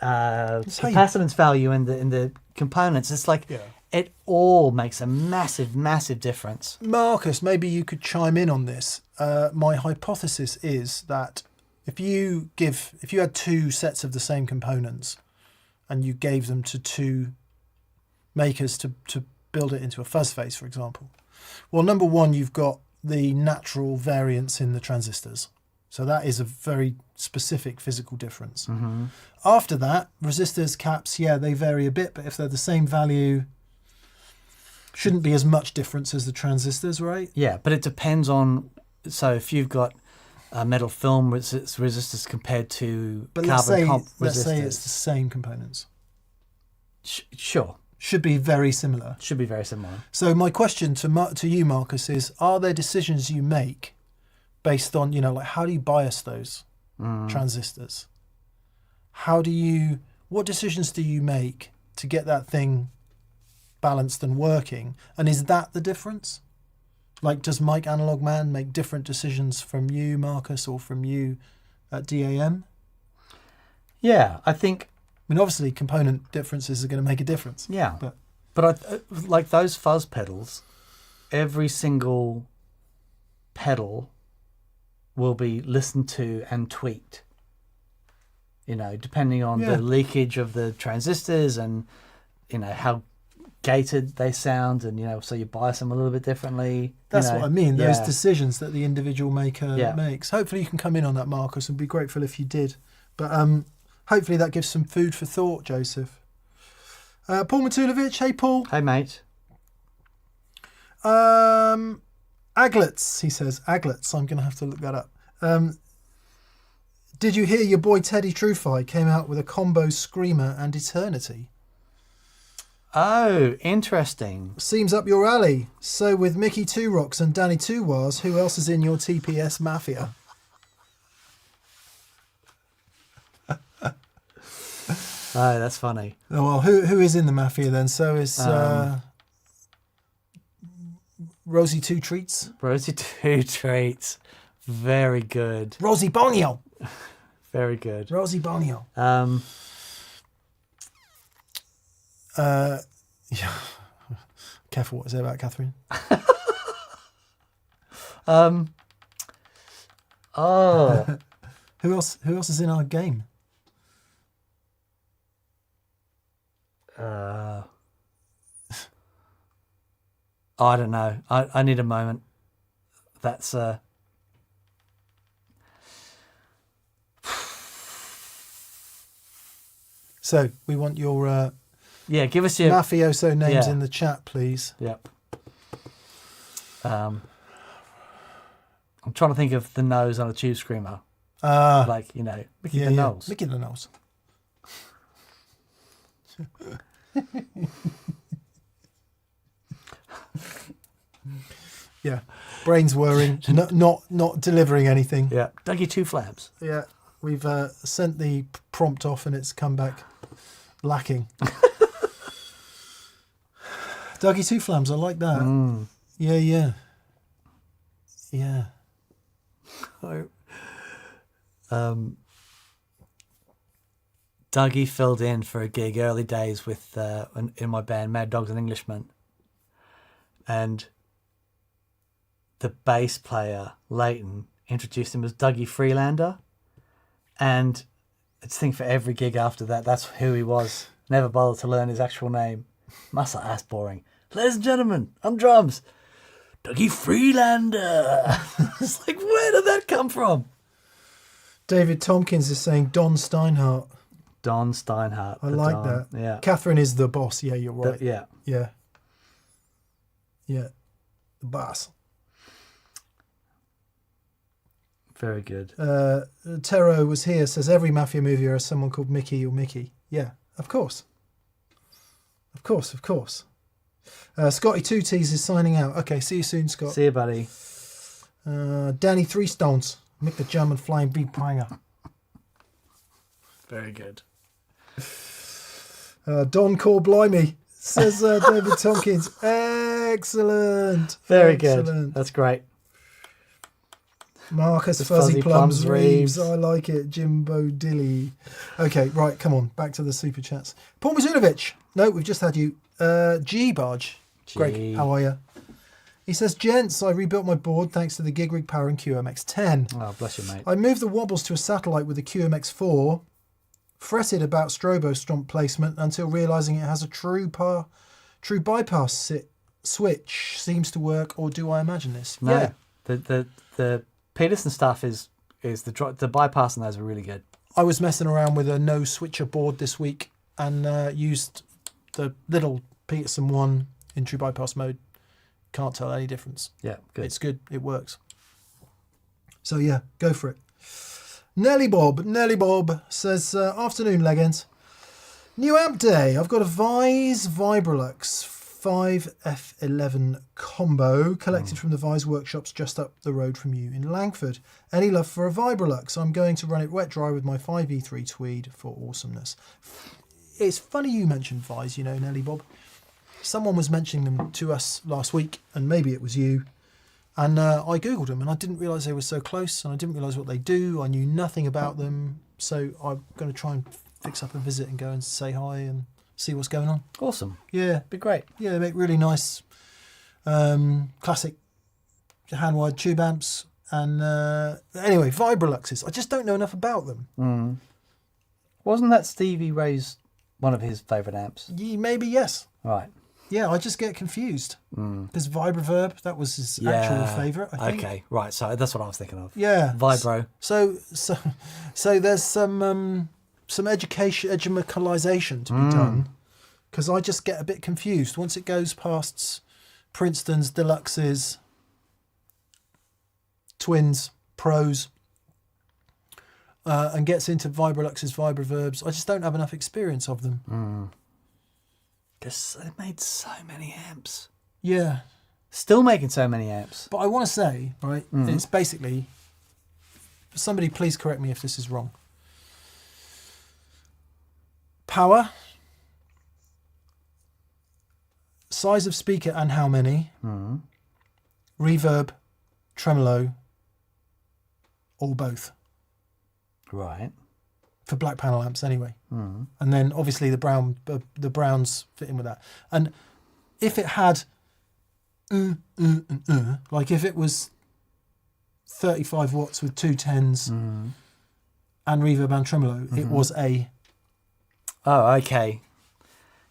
capacitance value in the components, it's like it all makes a massive difference. Marcus, maybe you could chime in on this. My hypothesis is that if you had two sets of the same components and you gave them to two makers to build it into a fuzz face, for example, well, number one, you've got the natural variance in the transistors. So that is a very specific physical difference. Mm-hmm. After that, resistors, caps, they vary a bit, but if they're the same value, shouldn't be as much difference as the transistors, right? Yeah, but it depends on. So if you've got metal film resistors compared to carbon comp resistors, let's say it's the same components. Sure, should be very similar. Should be very similar. So my question to you, Marcus, is: are there decisions you make based on, like how do you bias those transistors? What decisions do you make to get that thing balanced and working? And is that the difference? Like, does Mike Analog Man make different decisions from you, Marcus, or from you at DAM? Yeah, I think. I mean, obviously, component differences are going to make a difference. Yeah, but like those fuzz pedals, every single pedal will be listened to and tweaked. Depending on the leakage of the transistors and how gated they sound, and so you bias them a little bit differently. That's what I mean. Those decisions that the individual maker makes. Hopefully, you can come in on that, Marcus, and be grateful if you did. But hopefully, that gives some food for thought, Joseph. Paul Matulovic, hey Paul. Hey mate. Aglets, he says. Aglets. I'm going to have to look that up. Did you hear your boy Teddy Trufi came out with a combo screamer and Eternity? Oh, interesting. Seems up your alley. So with Mickey Two Rocks and Danny Two Wars, who else is in your TPS mafia? Oh, that's funny. Oh, well, who is in the mafia then? So is Rosie Two Treats. Rosie Two Treats. Very good. Rosie Bonio. Very good. Rosie Bonio. Yeah. Careful what I say about Catherine. Oh. Who else is in our game? I don't know. I need a moment. That's So we want your give us your mafioso names in the chat, please. Yep. I'm trying to think of the nose on a tube screamer. Mickey the Nose. Mickey the Nose. Yeah, brains whirring, not delivering anything. Yeah, Dougie Two Flabs. Yeah, we've sent the prompt off and it's come back lacking. Dougie Two Flams, I like that. Mm. Yeah. Dougie filled in for a gig early days with in my band Mad Dogs and Englishmen, and the bass player Leighton introduced him as Dougie Freelander. And I just think for every gig after that, that's who he was. Never bothered to learn his actual name. Must have asked boring. Ladies and gentlemen, on drums, Dougie Freelander. It's like, where did that come from? David Tompkins is saying Don Steinhardt. Don Steinhardt. I like Don. that. Yeah. Catherine is the boss. Yeah, you're right. Yeah. Yeah. Yeah. The boss. Very good. Tero was here, says every mafia movie has someone called Mickey or Mickey. Yeah, of course. Of course, of course. Scotty Two T's is signing out. Okay, see you soon, Scott. See you, buddy. Danny Three Stones. Mick the German Flying Big Pranger. Very good. Don Core Blimey, says David Tompkins. Excellent. Very Excellent. good. That's great. Marcus The Fuzzy Plums Reeves. Reeves. I like it. Jimbo Dilly. Okay, right, come on. Back to the super chats. Paul Mazunovic. No, we've just had you. G Barge. Greg, how are you? He says, gents, I rebuilt my board thanks to the Gig Rig Power and QMX10. Oh, bless you, mate. I moved the wobbles to a satellite with the QMX4, fretted about strobo stomp placement until realising it has a true bypass switch. Seems to work, or do I imagine this? No, Yeah. the Peterson stuff is the bypass and those are really good. I was messing around with a no switcher board this week and used the little Peterson one in true bypass mode. Can't tell any difference. Yeah, good. It's good. It works. So yeah, go for it. Nelly Bob says, afternoon, legends. New amp day. I've got a Vise Vibrolux 5F11 combo collected from the Vise workshops just up the road from you in Langford. Any love for a Vibrolux? I'm going to run it wet dry with my 5E3 Tweed for awesomeness. It's funny you mentioned Vise, you know, Nelly Bob. Someone was mentioning them to us last week, and maybe it was you. And I Googled them, and I didn't realise they were so close, and I didn't realise what they do. I knew nothing about them. So I'm going to try and fix up a visit and go and say hi and see what's going on. Awesome. Yeah. Be great. Yeah, they make really nice classic hand-wired tube amps. And anyway, Vibroluxes. I just don't know enough about them. Wasn't that Stevie Ray's one of his favourite amps? Maybe, yes. Right. Yeah, I just get confused. Because Vibroverb, that was his actual favourite, I think. Okay, right. So that's what I was thinking of. Yeah. Vibro. So there's some educalisation to be done, because I just get a bit confused once it goes past Princeton's, Deluxes, Twins, Pros, and gets into Vibrolux's, Vibroverbs. I just don't have enough experience of them. Because they made so many amps. Yeah. Still making so many amps. But I want to say, right, it's basically, somebody please correct me if this is wrong. Power, size of speaker and how many, reverb, tremolo, or both. Right. For black panel amps anyway. And then obviously the browns fit in with that. And if it had like if it was 35 watts with two 10s and reverb and tremolo, it was a... Oh, okay.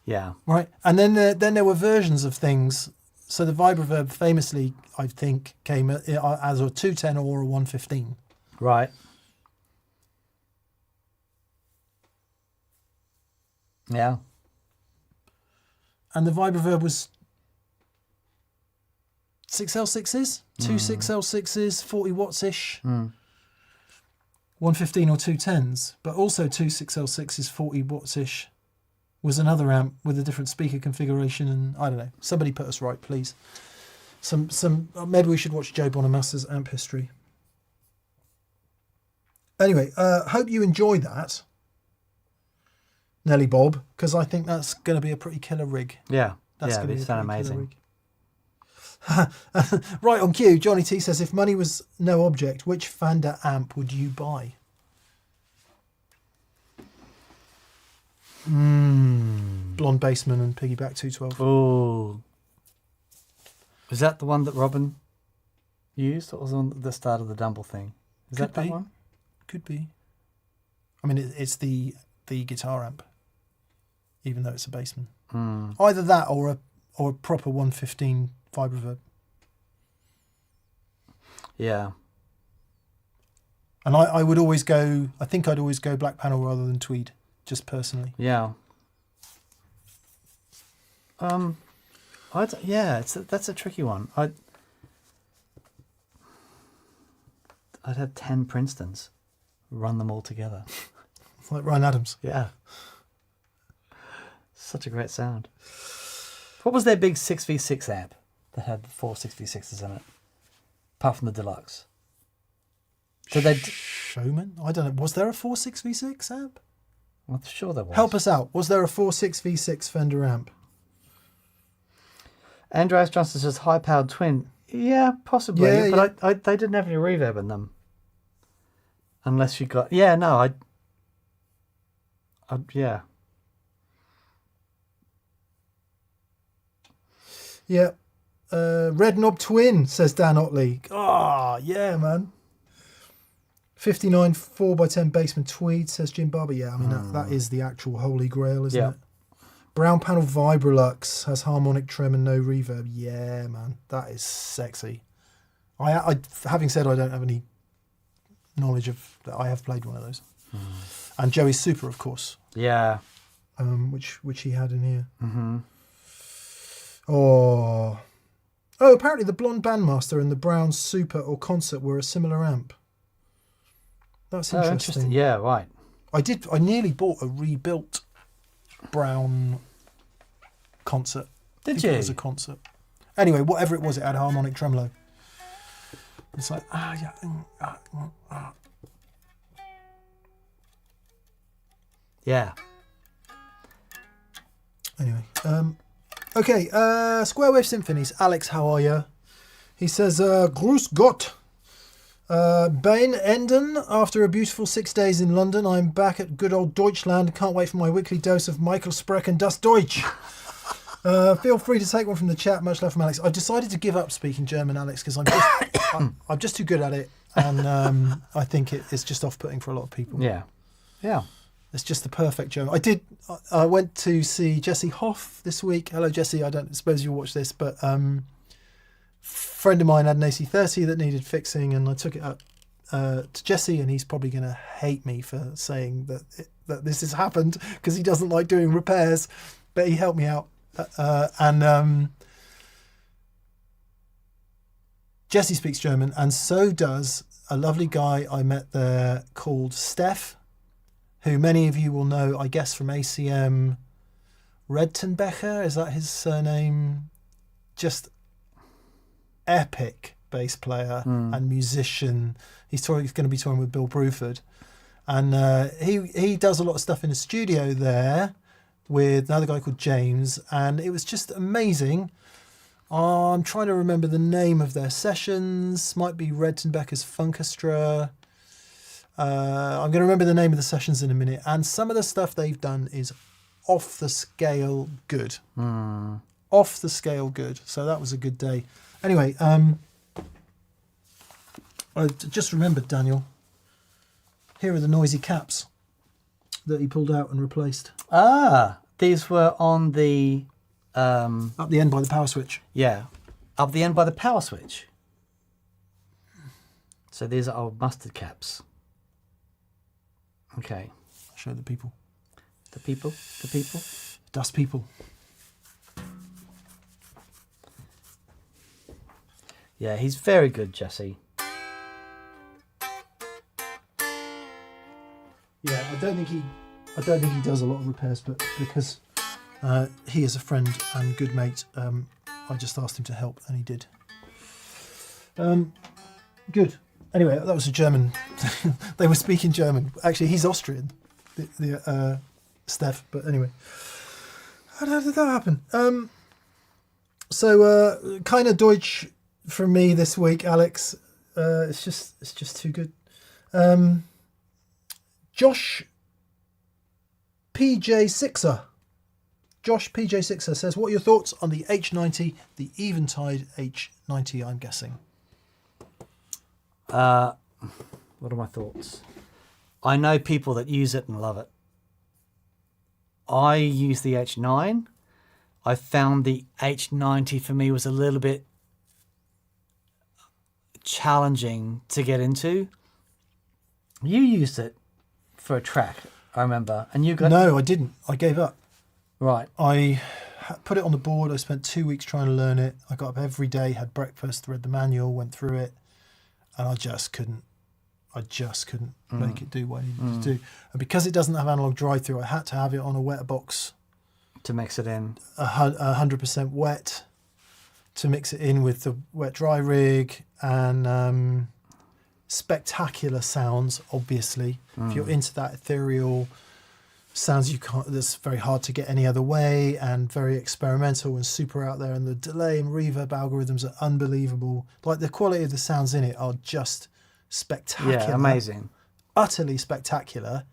Yeah. Right. And then there were versions of things. So the Vibroverb famously, I think, came as a 210 or a 115. Right. Yeah. And the Vibroverb was 6L6s, two 6L6s, 40 watts-ish, 115 or 210s, but also two 6L6s, 40 watts-ish was another amp with a different speaker configuration, and I don't know. Somebody put us right, please. Maybe we should watch Joe Bonamassa's amp history. Anyway, hope you enjoy that, Nelly Bob, because I think that's going to be a pretty killer rig. Yeah. That's yeah, it sounds amazing. Right on cue, Johnny T says, if money was no object, which Fender amp would you buy? Blonde Bassman and Piggyback 212. Oh. Was that the one that Robin used? Or was on the start of the Dumble thing? Is Could that be. one? Could be. I mean, it's the guitar amp, even though it's a Bassman. Mm. Either that or a proper 115 Vibroverb. Yeah. And I would always go. I think I'd always go black panel rather than tweed, just personally. Yeah. That's a tricky one. I'd have 10 Princetons, run them all together. Like Ryan Adams. Yeah. Such a great sound. What was their big 6v6 amp that had 4 6v6s in it? Apart from the deluxe. So they Showman? I don't know. Was there a 4.6v6 amp? I'm sure there was. Help us out. Was there a 4.6v6 Fender amp? Andreas Johnson says high-powered twin. Yeah, possibly. Yeah, but they didn't have any reverb in them. Unless you got... Yeah, no, yeah. Yeah. Red Knob Twin, says Dan Otley. Ah, yeah, man. 59 4x10 Bassman tweed, says Jim Barber. Yeah, I mean, that is the actual holy grail, isn't it? Brown panel Vibrolux has harmonic trem and no reverb. Yeah, man, that is sexy. I having said I don't have any knowledge of that, I have played one of those. And Joey's Super, of course. Yeah. Which he had in here. Mm-hmm. Oh, apparently the Blonde Bandmaster and the Brown Super or Concert were a similar amp. That's interesting. Yeah, right. I nearly bought a rebuilt Brown Concert. Did I think you? It was a Concert. Anyway, whatever it was, it had harmonic tremolo. It's like, Yeah. Anyway, okay, Square Wave Symphonies. Alex, how are you? He says, Grüß Gott. Bain Enden, after a beautiful 6 days in London, I'm back at good old Deutschland. Can't wait for my weekly dose of Michael Spreck and Das Deutsch. Feel free to take one from the chat. Much love from Alex. I decided to give up speaking German, Alex, because I'm just too good at it, and I think it's just off-putting for a lot of people. Yeah. Yeah. It's just the perfect German. I went to see Jesse Hoff this week. Hello, Jesse. I don't suppose you'll watch this, but friend of mine had an AC30 that needed fixing, and I took it up to Jesse, and he's probably going to hate me for saying that this has happened because he doesn't like doing repairs, but he helped me out. Jesse speaks German, and so does a lovely guy I met there called Steph, who many of you will know, I guess, from ACM. Redtenbecher, is that his surname? Just epic bass player and musician. He's going to be touring with Bill Bruford, and he does a lot of stuff in the studio there with another guy called James, and it was just amazing. I'm trying to remember the name of their sessions. Might be Redtenbecher's Funkestra. I'm going to remember the name of the sessions in a minute, and some of the stuff they've done is off the scale good. Off the scale good. So that was a good day. Anyway, I just remembered, Daniel. Here are the noisy caps that he pulled out and replaced. Ah, these were on the... Up the end by the power switch. Yeah, up the end by the power switch. So these are old mustard caps. Okay. I'll show the people. The people? Dust people. Yeah, he's very good, Jesse. Yeah, I don't think he does a lot of repairs, but because he is a friend and good mate, I just asked him to help, and he did. Good. Anyway, that was a German. They were speaking German. Actually, he's Austrian, the Steph. But anyway, how did that happen? So kind of Deutsch from me this week, Alex. It's just too good. Josh PJ6er. Josh PJ6er says, what are your thoughts on the H90, the Eventide H90, I'm guessing? What are my thoughts? I know people that use it and love it. I use the H9. I found the H90 for me was a little bit challenging to get into. You used it for a track, I remember, and you got No, I didn't. I gave up. right. I put it on the board. I spent 2 weeks trying to learn it. I got up every day, had breakfast, read the manual, went through it, and I just couldn't make it do what it needed to do. And because it doesn't have analog drive-through, I had to have it on a wet box, To mix it in. 100% wet, to mix it in with the wet dry rig, and spectacular sounds. Obviously, if you're into that ethereal sounds, you can't. That's very hard to get any other way, and very experimental and super out there. And the delay and reverb algorithms are unbelievable. Like the quality of the sounds in it are just spectacular. Yeah, amazing. Utterly spectacular.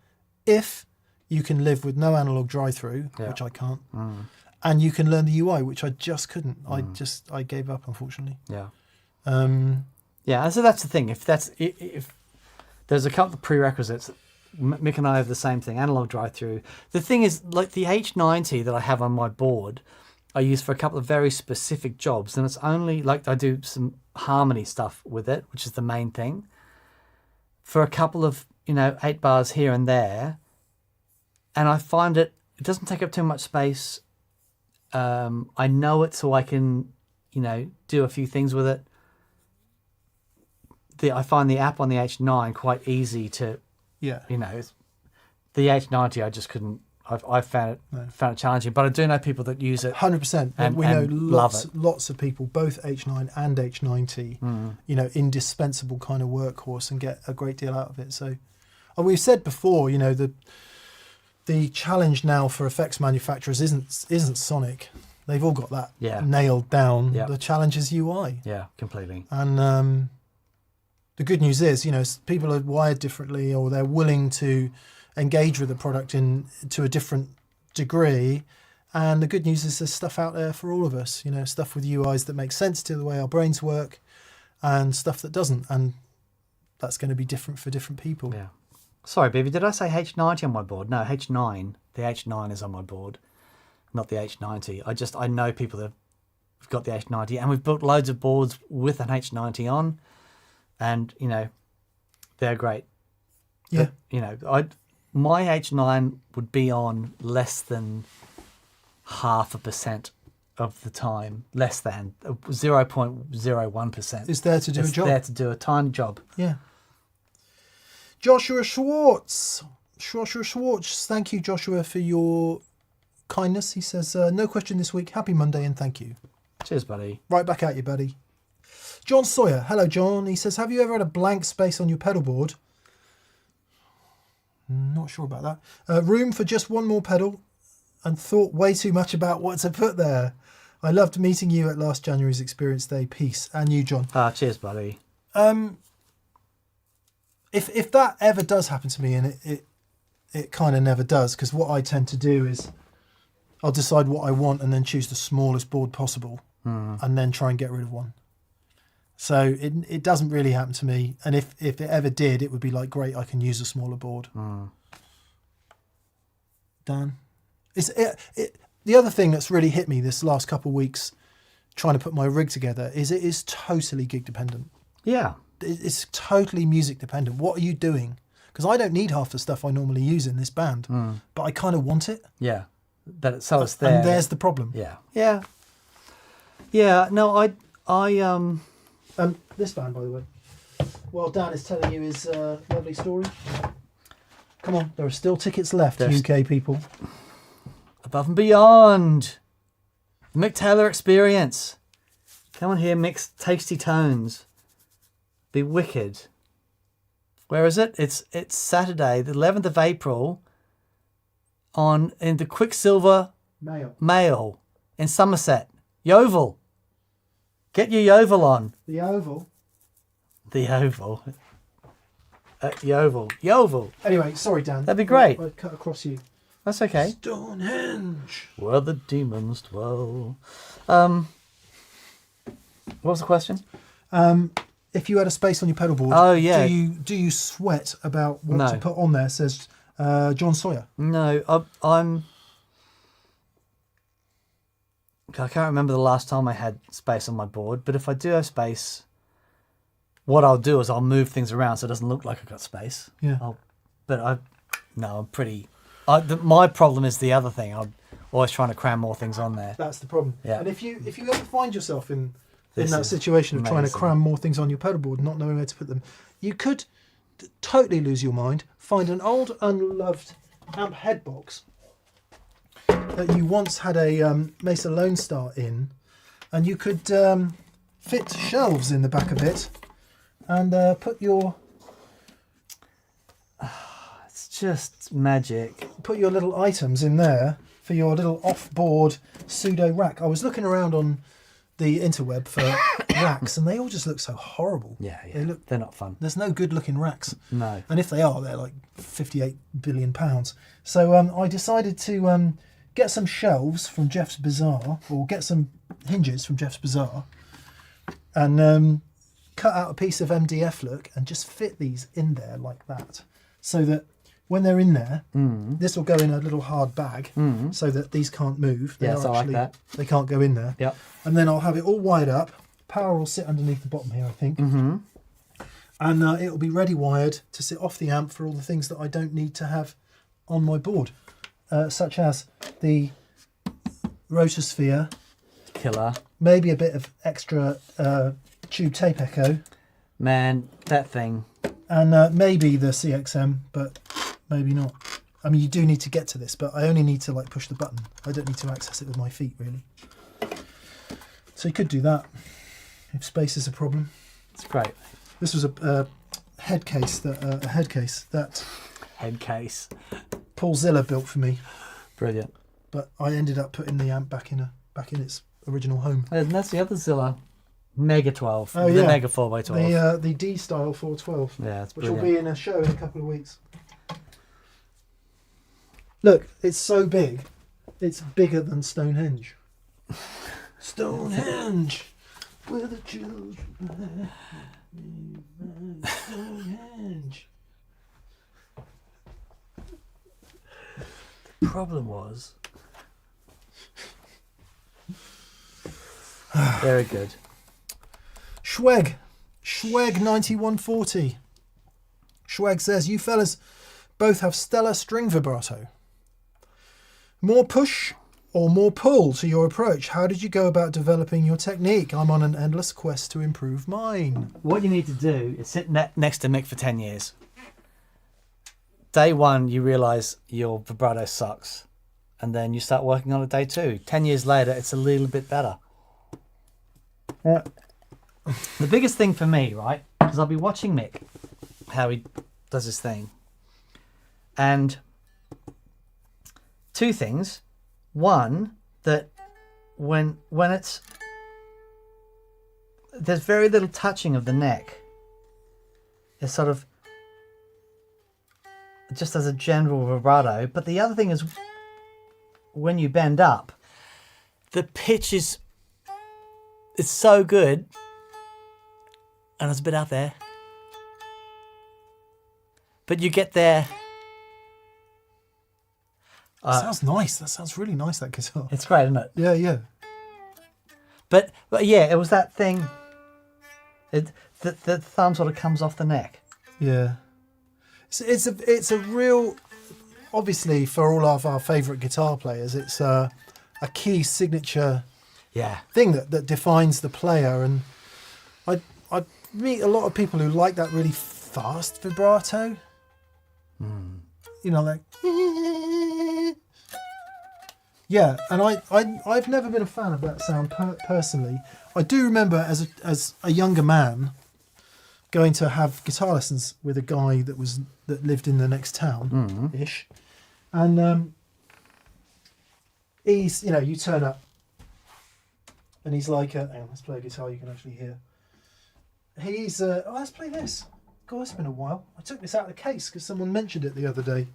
If you can live with no analog drive-through, Yeah. which I can't, and you can learn the UI, which I just couldn't. I gave up, unfortunately. Yeah. Um, Yeah, and so that's the thing. If there's a couple of prerequisites, Mick and I have the same thing, analog drive-through. The thing is, like the H90 that I have on my board, I use for a couple of very specific jobs, and it's only like I do some harmony stuff with it, which is the main thing. For a couple of 8 bars here and there, and I find it doesn't take up too much space. I know it, so I can do a few thing with it. I find the app on the H9 quite easy to, yeah. the H90 I just couldn't. I found it challenging, but I do know people that use it. 100%. And- We know and love lots of people, both H9 and H90, indispensable kind of workhorse, and get a great deal out of it. So, and we've said before, the challenge now for effects manufacturers isn't sonic. They've all got that nailed down. Yeah. The challenge is UI. Yeah, completely. And the good news is, people are wired differently, or they're willing to engage with the product to a different degree. And the good news is there's stuff out there for all of us, stuff with UIs that make sense to the way our brains work, and stuff that doesn't. And that's going to be different for different people. Yeah. Sorry, baby, did I say H90 on my board? No, H9. The H9 is on my board, not the H90. I know people that have got the H90, and we've built loads of boards with an H90 on, and they're great. Yeah. But, my H9 would be on less than 0.5% of the time, less than 0.01%. It's there to do a job. There to do a tiny job. Yeah. Joshua Schwartz. Thank you, Joshua, for your kindness. He says, no question this week. Happy Monday and thank you. Cheers, buddy. Right back at you, buddy. John Sawyer. Hello, John. He says, have you ever had a blank space on your pedal board? Not sure about that. Room for just one more pedal, and thought way too much about what to put there. I loved meeting you at last January's Experience Day. Peace. And you, John. Cheers, buddy. If that ever does happen to me, and it kind of never does, because what I tend to do is I'll decide what I want and then choose the smallest board possible, and then try and get rid of one. So it doesn't really happen to me, and if it ever did, it would be like, great, I can use a smaller board. Dan, the other thing that's really hit me this last couple of weeks trying to put my rig together is it is totally gig dependent. Yeah. It's totally music dependent. What are you doing? Because I don't need half the stuff I normally use in this band, but I kind of want it. Yeah. So it's there. And there's the problem. Yeah. Yeah. Yeah. No, I this band, by the way, while Dan is telling you his lovely story, come on, there are still tickets left, UK people. Above and Beyond. The Mick Taylor Experience. Come on here, Mick's Tasty Tones. Be wicked. Where is it? It's Saturday, the 11th of April, in the Quicksilver Mail in Somerset. Yeovil. Get your Yeovil on. The Oval. The Oval. Yeovil. Anyway, sorry, Dan. That'd be great. I cut across you. That's okay. Stonehenge. Where the demons dwell. What was the question? if you had a space on your pedal board, Oh, yeah. do you sweat about what No. to put on there? Says John Sawyer. No, I'm. I can't remember the last time I had space on my board, but if I do have space, what I'll do is I'll move things around so it doesn't look like I've got space. Yeah. I'm pretty. My problem is the other thing. I'm always trying to cram more things on there. That's the problem. Yeah. And if you ever find yourself in This that is situation of trying to amazing. cram more things on your pedal board and not knowing where to put them, you could totally lose your mind. Find an old unloved amp head box that you once had a Mesa Lone Star in, and you could fit shelves in the back of it and put your It's just magic. little items in there for your little off-board pseudo rack. I was looking around on the interweb for racks, and they all just look so horrible. Yeah. They're not fun. There's no good-looking racks. No. And if they are, they're like £58 billion. So I decided to get some shelves from Jeff's Bazaar, or get some hinges from Jeff's Bazaar, and cut out a piece of MDF look and just fit these in there like that, so that when they're in there, this will go in a little hard bag, so that these can't move. Yes, I like that. They can't go in there. Yep. And then I'll have it all wired up. Power will sit underneath the bottom here, I think. Mm-hmm. And it'll be ready wired to sit off the amp for all the things that I don't need to have on my board, such as the rotosphere, Killer. maybe a bit of extra tube tape echo, Man, that thing. and maybe the CXM, but maybe not. I mean, you do need to get to this, but I only need to like push the button. I don't need to access it with my feet, really. So you could do that if space is a problem. It's great. This was a head case that Head case. Paul Ziller built for me, Brilliant. but I ended up putting the amp back in its original home. And that's the other Zilla. Mega 12. Oh, the yeah. Mega 4x12. The D style 412, Yeah, it's which will brilliant. be in a show in a couple of weeks. Look, it's so big. It's bigger than Stonehenge. Stonehenge, where the children Stonehenge. Problem was. Very good. Schweg 9140. Schweg says, you fellas both have stellar string vibrato. More push or more pull to your approach? How did you go about developing your technique? I'm on an endless quest to improve mine. What you need to do is sit next to Mick for 10 years. Day one, you realise your vibrato sucks. And then you start working on it day two. 10 years later, it's a little bit better. The biggest thing for me, right, because I'll be watching Mick, how he does his thing. And two things. One, that when it's... There's very little touching of the neck. It's sort of... just as a general vibrato. But the other thing is, when you bend up, the pitch is... it's so good. And it's a bit out there. But you get there... Sounds nice. That sounds really nice, that guitar. it's great, isn't it? Yeah, yeah. But yeah, it was that thing... the thumb sort of comes off the neck. Yeah. It's a real... Obviously, for all of our favourite guitar players, it's a key signature Yeah. thing that defines the player. And I meet a lot of people who like that really fast vibrato. You know, like... Yeah, and I've never been a fan of that sound personally. I do remember as a younger man going to have guitar lessons with a guy that lived in the next town ish, and he's, you know, you turn up and he's like, hang on, let's play a guitar you can actually hear. He's let's play this. God, it's been a while. I took this out of the case because someone mentioned it the other day.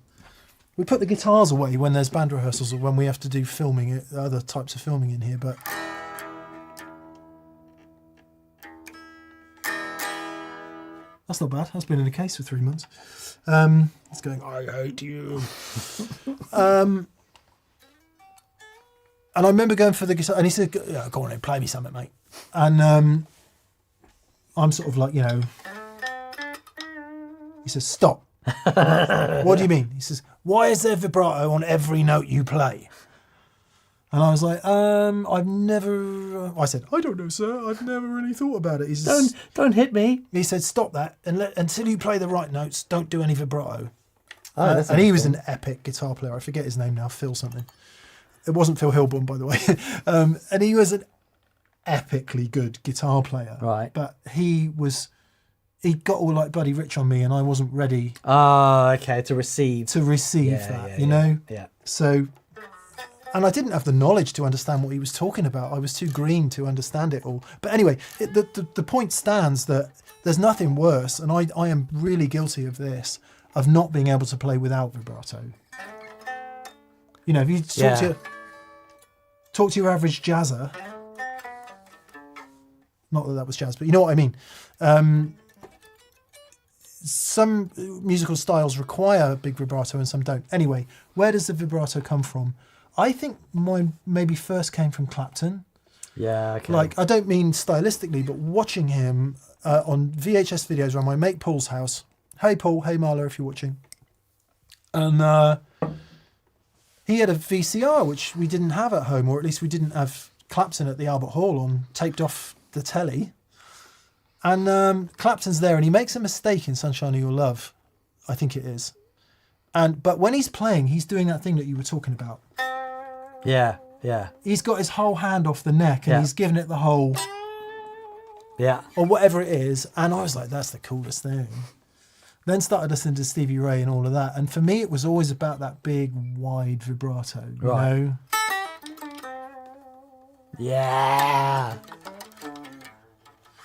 We put the guitars away when there's band rehearsals or when we have to do filming, other types of filming in here, but... That's not bad. That's been in the case for 3 months. It's going, I hate you. And I remember going for the guitar, and he said, yeah, go on and play me something, mate. And I'm sort of like, you know, he says, stop. What do you mean? He says, why is there vibrato on every note you play? And I was like, I said, I don't know, sir. I've never really thought about it. He says, Don't hit me. He said, stop that. And until you play the right notes, don't do any vibrato. Oh, that's and he was interesting. an epic guitar player. I forget his name now, Phil something. It wasn't Phil Hilborn, by the way. And he was an epically good guitar player. Right. But he got all like Buddy Rich on me, and I wasn't ready Oh, okay, to receive. that, you know? Yeah. So, and I didn't have the knowledge to understand what he was talking about. I was too green to understand it all. But anyway, the point stands that there's nothing worse, and I am really guilty of this, of not being able to play without vibrato. You know, if you talk to your average jazzer, not that that was jazz, but you know what I mean. Some musical styles require big vibrato and some don't. Anyway, where does the vibrato come from? I think mine maybe first came from Clapton. Yeah, okay. Like, I don't mean stylistically, but watching him on VHS videos around my mate Paul's house. Hey Paul, hey Marla, if you're watching. And he had a VCR, which we didn't have at home, or at least we didn't have Clapton at the Albert Hall on, taped off the telly. And Clapton's there, and he makes a mistake in Sunshine of Your Love, I think it is. But when he's playing, he's doing that thing that you were talking about. Yeah, yeah. He's got his whole hand off the neck, and he's giving it the whole, Yeah. or whatever it is. And I was like, that's the coolest thing. Then started listening to Stevie Ray and all of that. And for me, it was always about that big, wide vibrato, you know? Yeah.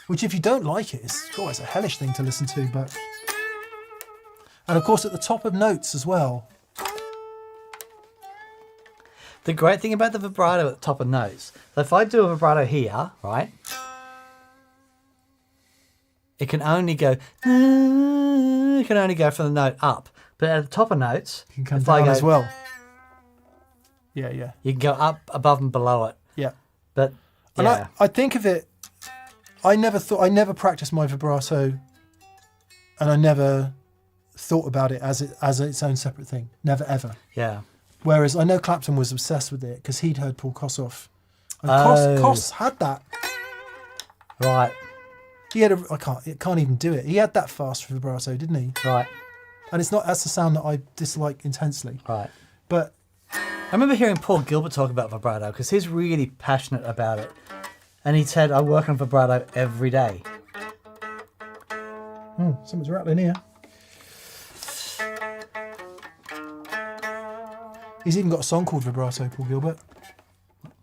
Which, if you don't like it, it's a hellish thing to listen to. But, and of course, at the top of notes as well. The great thing about the vibrato at the top of notes, so if I do a vibrato here, right, it can only go from the note up. But at the top of notes, You can come if down I go, as well. Yeah, yeah. you can go up, above, and below it. Yeah. But And yeah, I think of it, I never practiced my vibrato, and I never thought about it as its own separate thing. Never, ever. yeah, Whereas I know Clapton was obsessed with it because he'd heard Paul Kossoff. And Oh. Koss had that. right, He had I can't even do it. He had that fast vibrato, didn't he? right, And that's the sound that I dislike intensely. right. But I remember hearing Paul Gilbert talk about vibrato because he's really passionate about it. And he said, I work on vibrato every day. something's rattling here. He's even got a song called Vibrato, Paul Gilbert.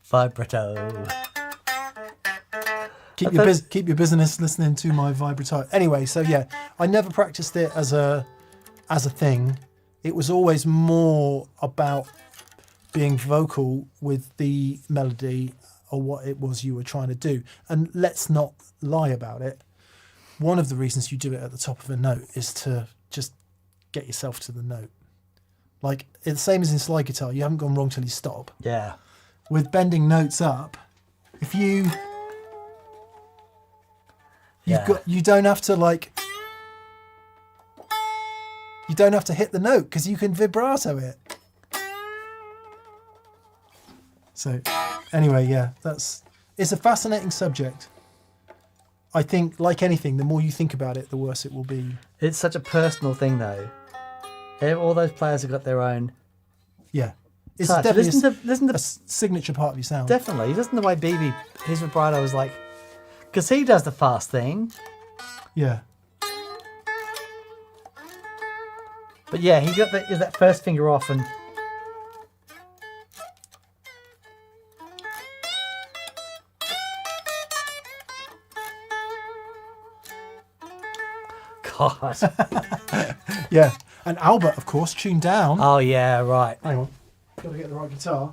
Vibrato. Keep your business listening to my vibrato. Anyway, so yeah, I never practiced it as a thing. It was always more about being vocal with the melody or what it was you were trying to do. And let's not lie about it. One of the reasons you do it at the top of a note is to just get yourself to the note. Like, it's the same as in slide guitar. You haven't gone wrong till you stop. Yeah. With bending notes up, if you don't have to hit the note because you can vibrato it. So anyway, yeah, it's a fascinating subject. I think, like anything, the more you think about it, the worse it will be. It's such a personal thing, though. All those players have got their own. Yeah. It's touch. definitely Listen to a signature part of your sound. definitely. Listen to the way BB, his vibrato was like, because he does the fast thing. Yeah. But yeah, he got that first finger off and. God. Yeah. And Albert, of course, tuned down. Oh yeah, right. Hang on. Got to get the right guitar.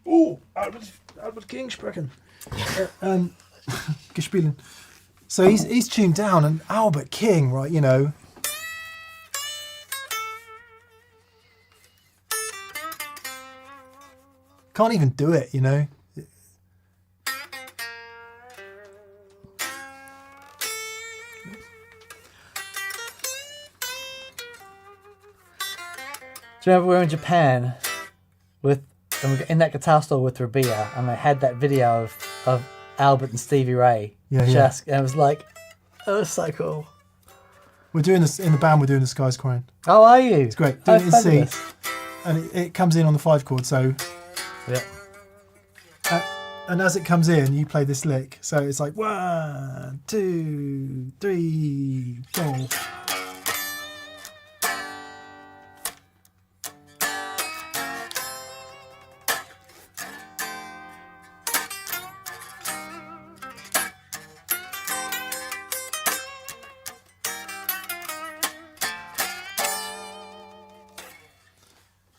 Oh, Albert King sprechen. Gespielen. So he's tuned down, and Albert King, right, you know. Can't even do it, you know. Do you remember we were in Japan and we were in that guitar store with Rabia, and they had that video of Albert and Stevie Ray. Yeah. And it was like, it was so cool. We're doing this in the band. We're doing the Sky's Crying. Oh, are you? It's great. Doing it in C, fabulous. and it comes in on the 5 chord. So, Yeah. and as it comes in, you play this lick. So it's like 1, 2, 3, 4.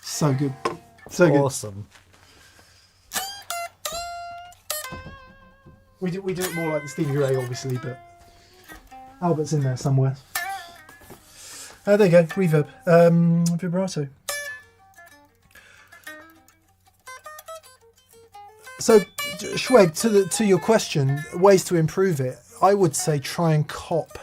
So good. So good. Awesome. We do it more like the Stevie Ray, obviously, but Albert's in there somewhere. There you go. Reverb. Vibrato. So, Schweg, to your question, ways to improve it, I would say try and cop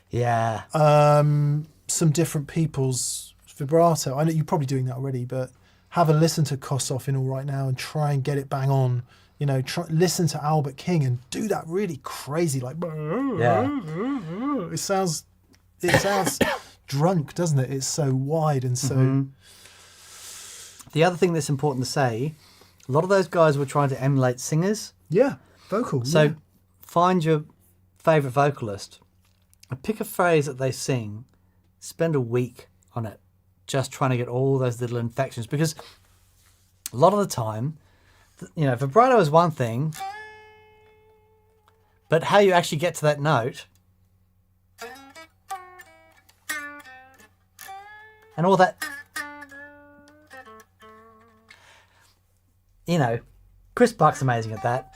Yeah. some different people's vibrato. I know you're probably doing that already, but have a listen to Kossoff in All Right Now and try and get it bang on. You know, listen to Albert King and do that really crazy, like, Yeah. it sounds drunk, doesn't it? It's so wide and so. The other thing that's important to say, a lot of those guys were trying to emulate singers. Yeah, vocal. So yeah. find your favourite vocalist and pick a phrase that they sing, spend a week on it, just trying to get all those little infections. Because a lot of the time, you know, vibrato is one thing, but how you actually get to that note and all that, you know, Chris Buck's amazing at that.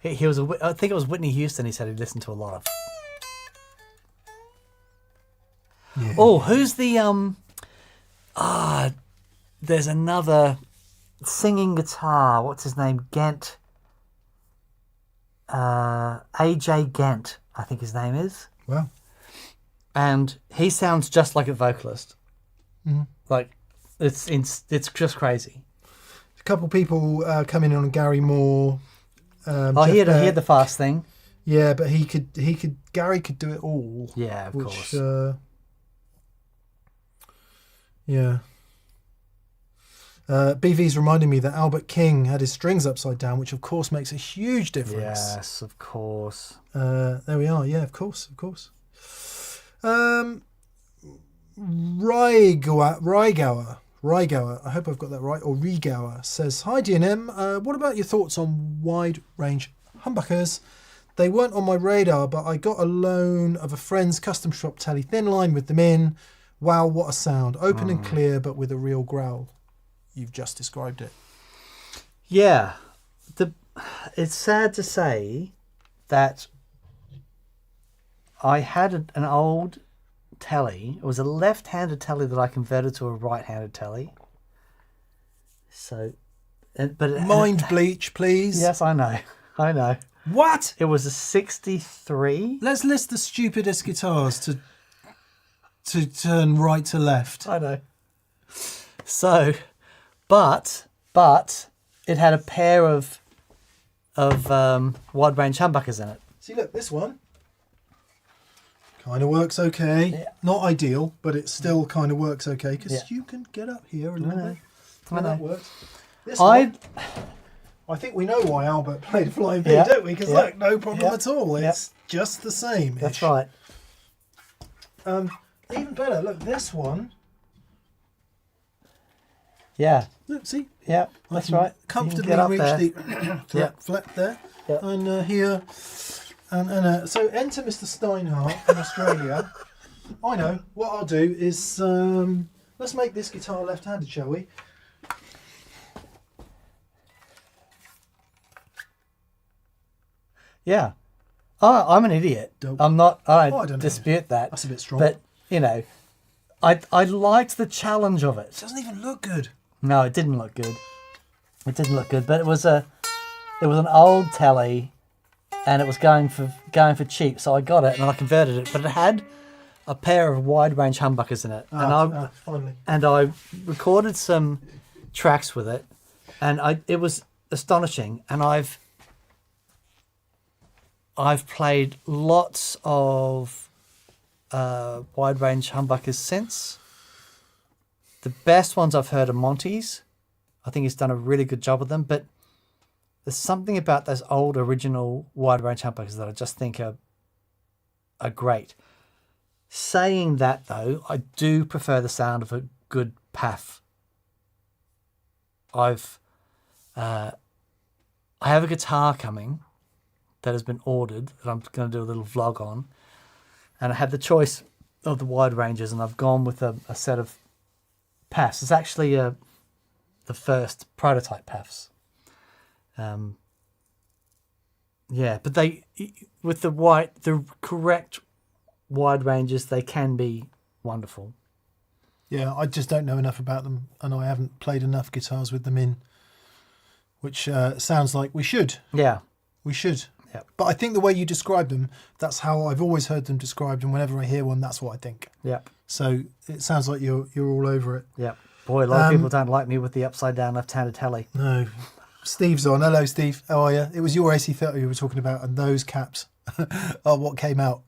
He was, I think it was Whitney Houston he said he listened to a lot of. Yeah. Oh, who's the, there's another singing guitar, what's his name, Gent, AJ Gent, I think his name is. Wow. And he sounds just like a vocalist. Mhm. Like, it's just crazy. A couple people coming in on Gary Moore. He had the fast thing. Yeah, but Gary could do it all. Yeah, of course. Yeah. BV's reminding me that Albert King had his strings upside down, which of course makes a huge difference. Yes, of course. There we are. Yeah, of course. Rygauer, I hope I've got that right, or Rigauer, says, "Hi DNM, what about your thoughts on wide range humbuckers? They weren't on my radar, but I got a loan of a friend's custom shop telly thin line with them in. Wow, what a sound. Open and clear, but with a real growl." You've just described it. Yeah. It's sad to say that I had an old telly. It was a left-handed telly that I converted to a right-handed telly. So, Mind bleach, please. Yes, I know. What? It was a 63. Let's list the stupidest guitars to turn right to left. I know. So, but it had a pair of wide range humbuckers in it. See, look, this one kind of works okay. Yeah. Not ideal, but it still kind of works okay because Yeah. you can get up here a little bit. I And know. that works. This one, I think we know why Albert played Flying V, Yeah. don't we? Because Yeah. look, no problem Yeah. at all. Yeah. It's just the same. That's right. Even better, look, this one. Yeah. Look, see? Yeah. That's I can right. Comfortably You can reach get up the Yeah. flat there. Yeah. And here. And so enter Mr. Steinhardt from Australia. I know. What I'll do is let's make this guitar left-handed, shall we? Yeah. I'm an idiot. Dope. I'm not. I Oh, I don't know. dispute that. That's a bit strong. But you know, I liked the challenge of It it. doesn't even look good. No, it didn't look good. It didn't look good. But it was an old telly, and it was going for cheap. So I got it and I converted it. But it had a pair of wide range humbuckers in it, Finally. and I recorded some tracks with it, and it was astonishing. And I've played lots of wide range humbuckers since. The best ones I've heard are Monty's. I think he's done a really good job with them, but there's something about those old original wide range humbuckers that I just think are great. Saying that though, I do prefer the sound of a good PAF. I have a guitar coming that has been ordered that I'm going to do a little vlog on, and I had the choice of the wide ranges, and I've gone with a set of PAFs. It's actually the first prototype PAFs. Yeah, but they, with the correct wide ranges, they can be wonderful. Yeah, I just don't know enough about them, and I haven't played enough guitars with them in, which sounds like we should. Yeah. We should. Yep. But I think the way you describe them, that's how I've always heard them described, and whenever I hear one, that's what I think. Yep. So it sounds like you're all over it. Yep. Boy, a lot of people don't like me with the upside down left-handed telly. No. Steve's on. Hello, Steve. How are you? It was your AC30 we were talking about, and those caps are what came out.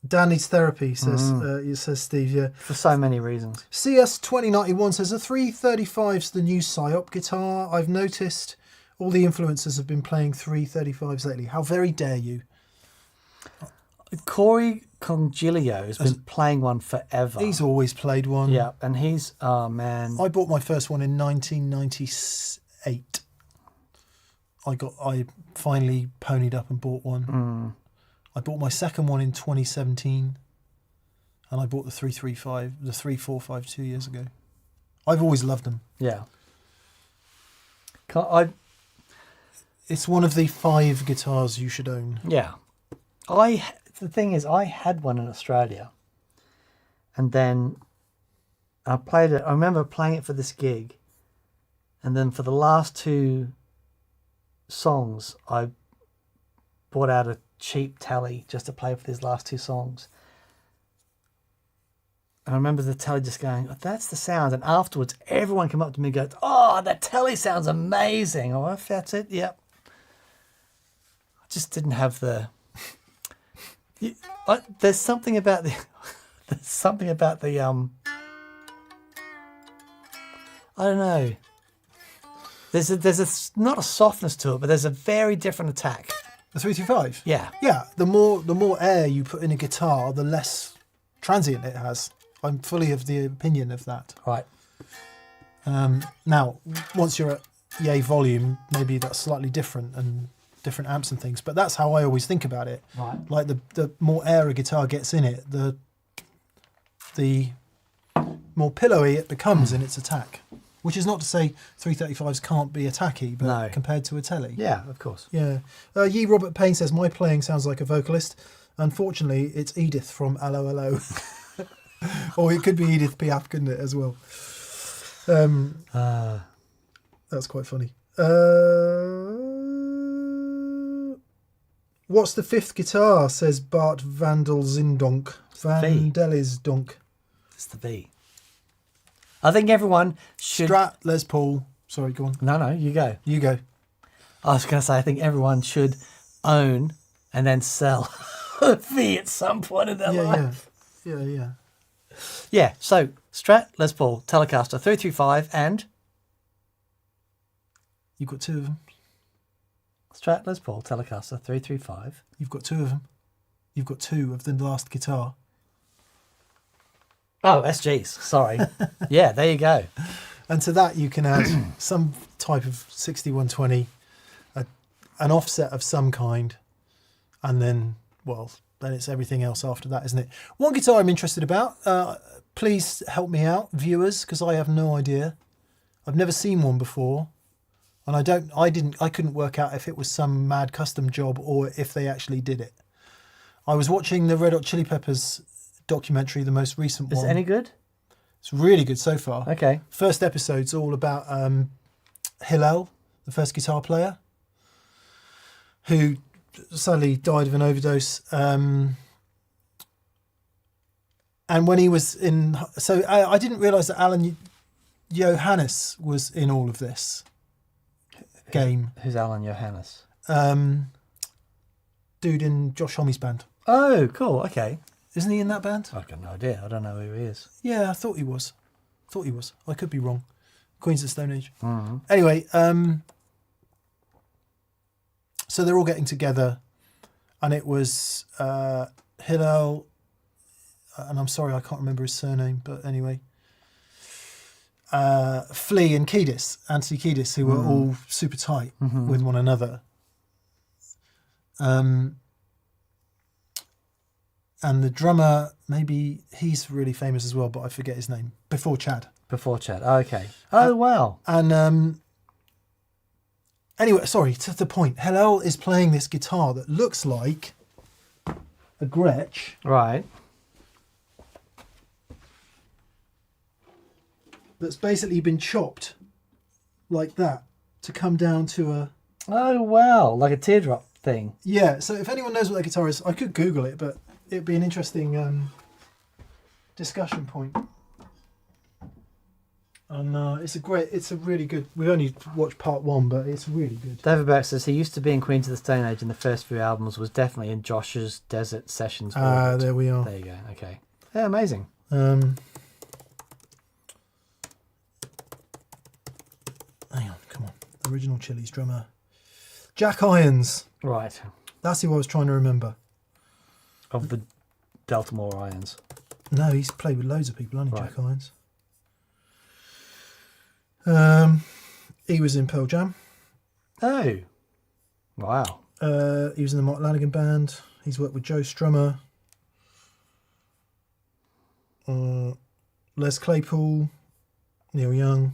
Dan needs therapy, says Steve, yeah. For so many reasons. CS2091 says, a 335's the new Psyop guitar. I've noticed all the influencers have been playing 335s lately. How very dare you? Corey Congilio has been playing one forever. He's always played one. Yeah, and he's, oh man. I bought my first one in 1998. I finally ponied up and bought one. I bought my second one in 2017, and I bought the 345 2 years ago. I've always loved them. Yeah. It's one of the 5 guitars you should own. Yeah. The thing is, I had one in Australia, and then I played it. I remember playing it for this gig, and then for the last 2 songs, I bought out a cheap telly just to play for these last 2 songs. And I remember the telly just going, oh, that's the sound. And afterwards, everyone came up to me and goes, oh, that telly sounds amazing. Oh, if that's it, yep. I just didn't have the... there's something about the... I don't know. There's not a softness to it, but there's a very different attack. The 325? Yeah. Yeah, the more air you put in a guitar, the less transient it has. I'm fully of the opinion of that. Right. Now, once you're at yay volume, maybe that's slightly different and different amps and things, but that's how I always think about it. Right. Like the more air a guitar gets in it, the more pillowy it becomes in its attack. Which is not to say 335s can't be attacky, but No. compared to a telly. Yeah, of course. Yeah. Ye Robert Payne says, my playing sounds like a vocalist. Unfortunately, it's Edith from Allo Allo. Or it could be Edith Piaf, couldn't it, as well? That's quite funny. What's the 5th guitar, says Bart Vandal Zindonk. Vandelis Donk. It's the V. I think everyone should... Strat, Les Paul. Sorry, go on. No, you go. You go. I was going to say, I think everyone should own and then sell a V at some point in their life. Yeah. Yeah, so Strat, Les Paul, Telecaster, 335 and... You've got 2 of them. Strat, Les Paul, Telecaster, 335. You've got 2 of them. You've got 2 of the last guitar. Oh, SGs, sorry. Yeah, there you go. And to that you can add some type of 6120, an offset of some kind, and then it's everything else after that, isn't it? One guitar I'm interested about, please help me out, viewers, because I have no idea. I've never seen one before. and I couldn't work out if it was some mad custom job or if they actually did it. I was watching the Red Hot Chili Peppers documentary, the most recent Is one. it any good? It's really good so far. Okay. First episode's all about Hillel, the first guitar player, who sadly died of an overdose. And when he was in... So I didn't realise that Alan Johannes was in all of this game. Who's Alan Johannes? Dude in Josh Homme's band. Oh, cool. Okay. Isn't he in that band? I've got no idea. I don't know who he is. Yeah, I thought he was. I could be wrong. Queens of the Stone Age. Mm-hmm. Anyway, so they're all getting together, and it was Hillel, and I'm sorry I can't remember his surname, but anyway, Flea and Kiedis, Anthony Kiedis, who were all super tight with one another. And the drummer, maybe he's really famous as well, but I forget his name. Before Chad. Okay. Oh, wow. And anyway, sorry, to the point. Hillel is playing this guitar that looks like a Gretsch. Right. That's basically been chopped like that to come down to a... Oh, wow. Like a teardrop thing. Yeah, so if anyone knows what that guitar is, I could Google it, but it'd be an interesting discussion point. And it's a really good... We've only watched part one, but it's really good. David Burke says he used to be in Queens of the Stone Age, and the first few albums was definitely in Josh's Desert Sessions. There we are. There you go. Okay. Yeah, amazing. Hang on, come on. Original Chili's drummer. Jack Irons. Right. That's who I was trying to remember. Of the Delta Moor Irons. No, he's played with loads of people, hasn't he, Right. Jack Irons? He was in Pearl Jam. Oh. Wow. He was in the Mark Lanigan band. He's worked with Joe Strummer. Les Claypool. Neil Young.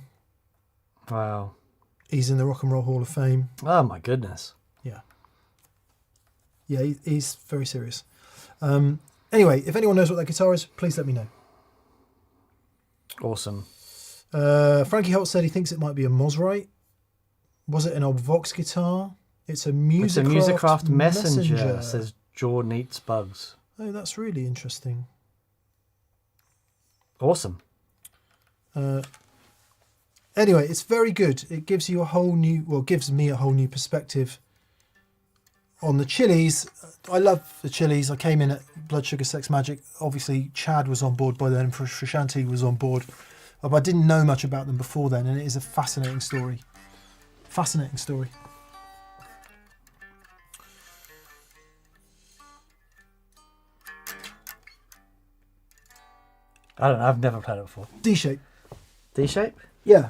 Wow. He's in the Rock and Roll Hall of Fame. Oh, my goodness. Yeah. Yeah, he's very serious. Anyway, if anyone knows what that guitar is, please let me know. Awesome. Frankie Holt said he thinks it might be a Mosrite. Was it an old Vox guitar? It's a Musicraft Messenger, says Jordan Eats Bugs. Oh, that's really interesting. Awesome. Anyway, it's very good. It gives you gives me a whole new perspective on the Chili's. I love the Chili's. I came in at Blood Sugar Sex Magic. Obviously, Chad was on board by then. Frusciante was on board. But I didn't know much about them before then, and it is a fascinating story. Fascinating story. I don't know. I've never played it before. D-shape. D-shape? Yeah.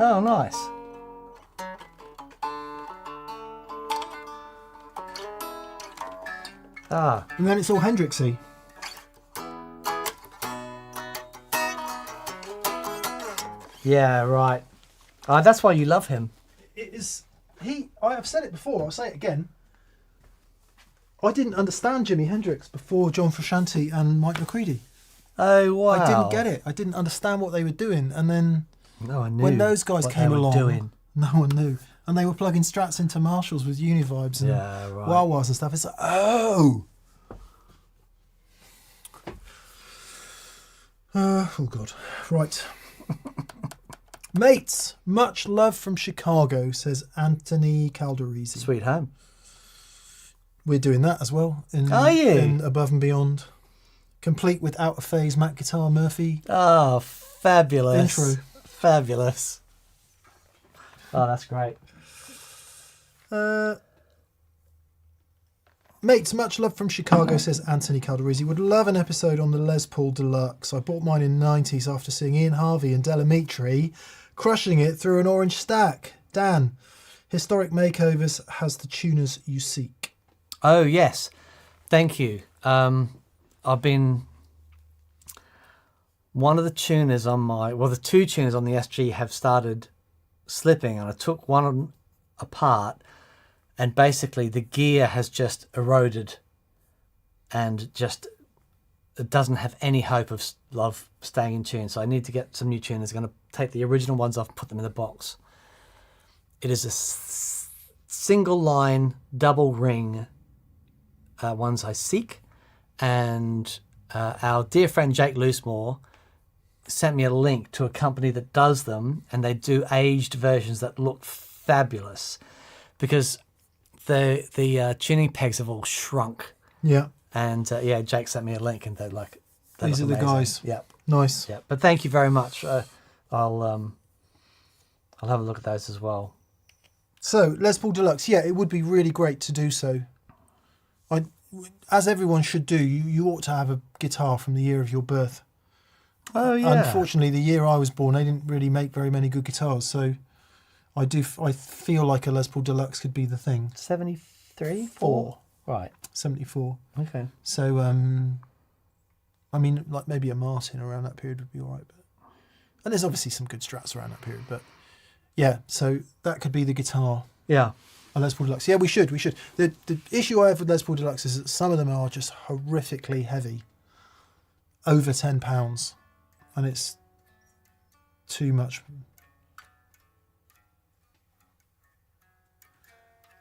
Oh, nice. Ah. And then it's all Hendrixy. Yeah, right. That's why you love him. It is... I have said it before, I'll say it again. I didn't understand Jimi Hendrix before John Frusciante and Mike McCready. Oh, wow. I didn't get it. I didn't understand what they were doing. And then No one knew. when those guys what came they were along, doing. no one knew. And they were plugging Strats into Marshalls with Univibes and Yeah, right. Wah-Wahs and stuff. It's like, oh! Oh, God. Right. Mates, much love from Chicago, says Anthony Calderisi. Sweet home. We're doing that as well. Are you? In Above and Beyond. Complete with Out of Phase, Matt Guitar, Murphy. Oh, fabulous. Intro. Fabulous. Oh, that's great. Mates, much love from Chicago, says Anthony Calderisi. Would love an episode on the Les Paul Deluxe. I bought mine in the 90s after seeing Ian Harvey and Delamitri crushing it through an orange stack. Dan, Historic Makeovers has the tuners you seek. Oh, yes. Thank you. I've been... One of the tuners on the two tuners on the SG have started slipping, and I took one apart, and basically the gear has just eroded and just it doesn't have any hope of staying in tune. So I need to get some new tuners. I'm going to take the original ones off and put them in the box. It is a single line, double ring ones I seek, and our dear friend Jake Loosemore sent me a link to a company that does them, and they do aged versions that look fabulous because the tuning pegs have all shrunk. Yeah. And Jake sent me a link, and they're like, these are the guys. Yep. Nice. Yeah. But thank you very much. I'll have a look at those as well. So Les Paul Deluxe, yeah, it would be really great to do so. As everyone should do, you ought to have a guitar from the year of your birth. Oh yeah. Unfortunately, the year I was born, they didn't really make very many good guitars, so I feel like a Les Paul Deluxe could be the thing. 73? 4. Right. 74. Okay. So, I mean, like maybe a Martin around that period would be all right. And there's obviously some good Strats around that period, but yeah, so that could be the guitar. Yeah. A Les Paul Deluxe. Yeah, we should. The issue I have with Les Paul Deluxe is that some of them are just horrifically heavy. Over £10. And it's too much.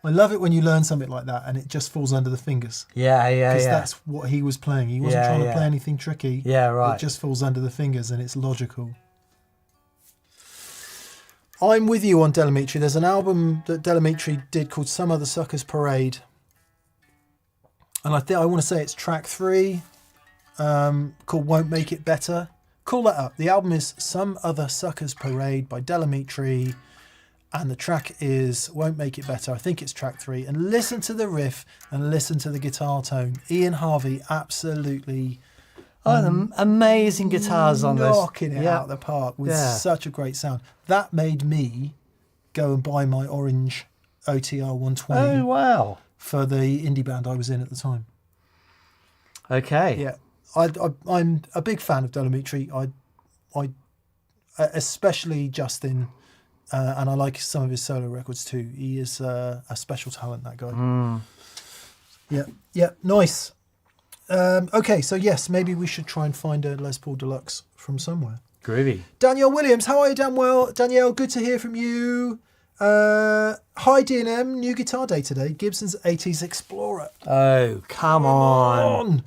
I love it when you learn something like that and it just falls under the fingers. Yeah. Because that's what he was playing. He wasn't trying to play anything tricky. Yeah, right. It just falls under the fingers and it's logical. I'm with you on Delamitri. There's an album that Delamitri did called Some Other Suckers Parade. And I want to say it's track 3, called Won't Make It Better. Call that up. The album is Some Other Suckers Parade by Delamitri. And the track is Won't Make It Better. I think it's track 3. And listen to the riff and listen to the guitar tone. Ian Harvey absolutely amazing guitars on this. Knocking it out of the park with such a great sound. That made me go and buy my orange OTR 120. Oh, wow. For the indie band I was in at the time. Okay. Yeah. I'm a big fan of Delamitri. I especially Justin, and I like some of his solo records too. He is a special talent, that guy. Yeah, nice. Okay, so yes, maybe we should try and find a Les Paul Deluxe from somewhere. Groovy. Danielle Williams, how are you, Danielle, good to hear from you. Hi DNM, new guitar day today. Gibson's 80s Explorer. Oh, come on.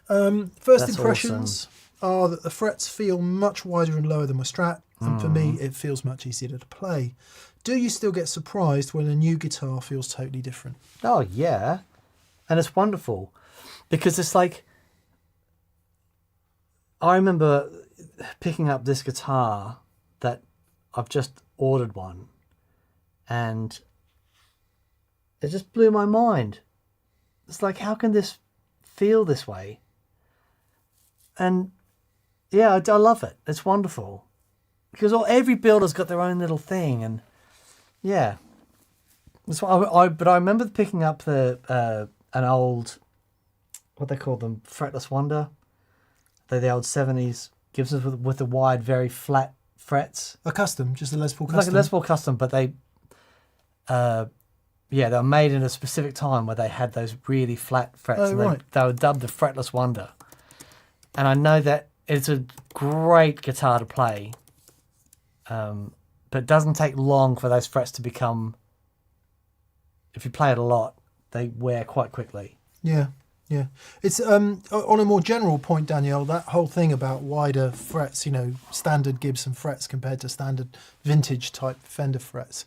First That's impressions are that the frets feel much wider and lower than my Strat, and for me, it feels much easier to play. Do you still get surprised when a new guitar feels totally different? Oh, yeah. And it's wonderful because it's like, I remember picking up this guitar that I've just ordered one, and it just blew my mind. It's like, how can this feel this way? And yeah, I love it. It's wonderful because every builder's got their own little thing, and yeah, that's what but I remember picking up an old, what they call them, fretless Wonder. They're the old 70s Gibsons with the wide, very flat frets. A custom, just a Les Paul It's custom. like a Les Paul custom, but they were made in a specific time where they had those really flat frets. Oh, and right. They were dubbed the fretless Wonder. And I know that it's a great guitar to play, but it doesn't take long for those frets to become, if you play it a lot, they wear quite quickly. Yeah. It's on a more general point, Danielle, that whole thing about wider frets, standard Gibson frets compared to standard vintage type Fender frets.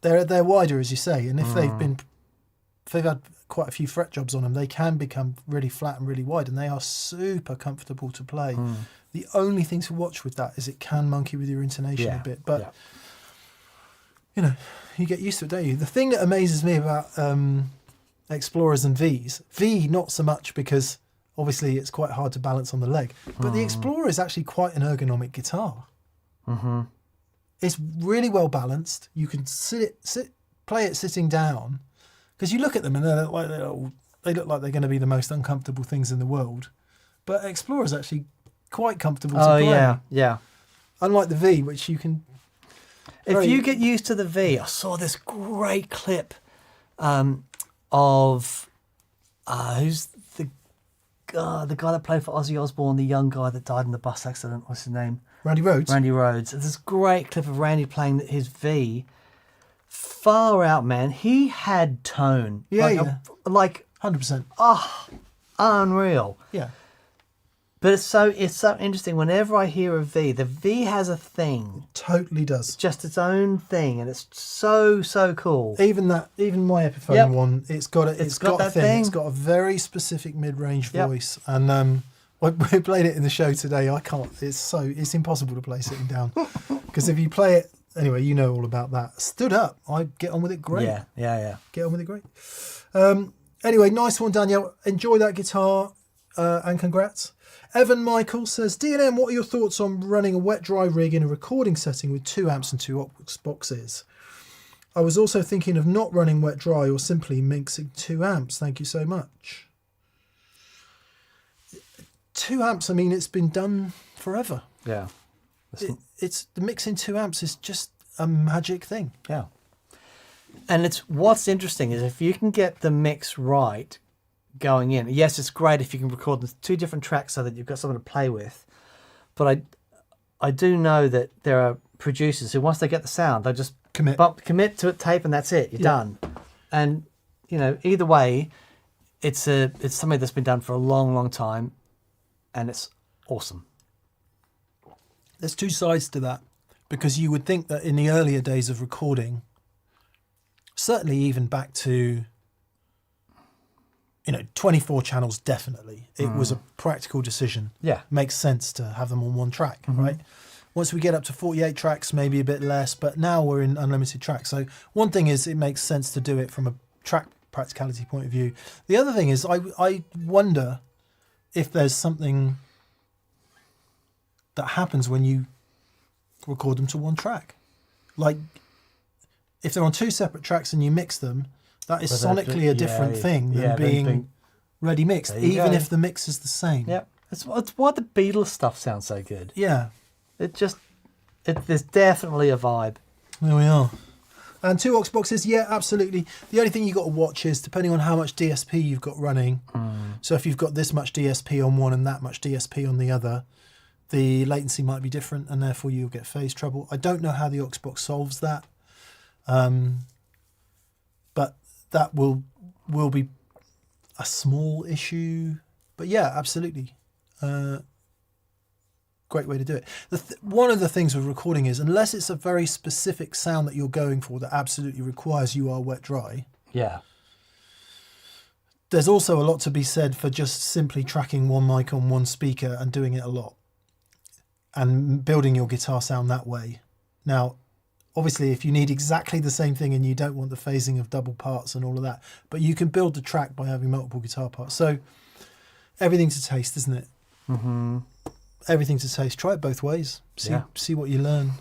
They're wider, as you say, and if they've had quite a few fret jobs on them, they can become really flat and really wide, and they are super comfortable to play. The only thing to watch with that is it can monkey with your intonation a bit, but you get used to it, don't you? The thing that amazes me about Explorers and V not so much, because obviously it's quite hard to balance on the leg, but the Explorer is actually quite an ergonomic guitar. It's really well balanced. You can play it sitting down, because you look at them and they look like they're going to be the most uncomfortable things in the world. But Explorer's actually quite comfortable to play. Oh, yeah. Unlike the V, which you can... If you get used to the V, I saw this great clip of... who's the guy that played for Ozzy Osbourne, the young guy that died in the bus accident? What's his name? Randy Rhoads. Randy Rhoads. There's this great clip of Randy playing his V. Far out, man. He had tone. Yeah, like 100%. Unreal. Yeah. But it's so interesting. Whenever I hear a V, the V has a thing. Totally does. Just its own thing, and it's so cool. Even my Epiphone one, it's got a that thing. thing. It's got a very specific mid-range voice, and we played it in the show today. I can't. It's impossible to play sitting down, because if you play it anyway, you know all about that. Stood up, I get on with it great. Yeah. Get on with it great. Anyway, nice one, Danielle. Enjoy that guitar, and congrats. Evan Michael says, D&M, what are your thoughts on running a wet-dry rig in a recording setting with 2 amps and 2 aux boxes? I was also thinking of not running wet-dry or simply mixing 2 amps. Thank you so much. 2 amps, I mean, it's been done forever. Yeah. It's the mixing 2 amps is just a magic thing. Yeah. And what's interesting is if you can get the mix right going in. Yes, it's great if you can record 2 different tracks so that you've got something to play with. But I do know that there are producers who, once they get the sound, they just commit to a tape and that's it. You're done. And either way, it's something that's been done for a long time, and it's awesome. There's 2 sides to that, because you would think that in the earlier days of recording, certainly even back to 24 channels, definitely. It was a practical decision. Yeah. Makes sense to have them on one track, right? Once we get up to 48 tracks, maybe a bit less, but now we're in unlimited tracks. So one thing is it makes sense to do it from a track practicality point of view. The other thing is I wonder if there's something that happens when you record them to one track. Like, if they're on 2 separate tracks and you mix them, that is sonically a different thing than being ready mixed, even if the mix is the same. Yeah, it's why the Beatles stuff sounds so good. Yeah. There's definitely a vibe. There we are. And 2 aux boxes, yeah, absolutely. The only thing you've got to watch is, depending on how much DSP you've got running, so if you've got this much DSP on one and that much DSP on the other, the latency might be different, and therefore you'll get phase trouble. I don't know how the aux box solves that. But that will be a small issue. But yeah, absolutely. Great way to do it. One of the things with recording is, unless it's a very specific sound that you're going for that absolutely requires you are wet dry. Yeah. There's also a lot to be said for just simply tracking one mic on one speaker and doing it a lot. And building your guitar sound that way. Now, obviously, if you need exactly the same thing and you don't want the phasing of double parts and all of that, but you can build the track by having multiple guitar parts. So everything's a taste, isn't it? Mm-hmm. Everything's a taste. Try it both ways. See what you learn.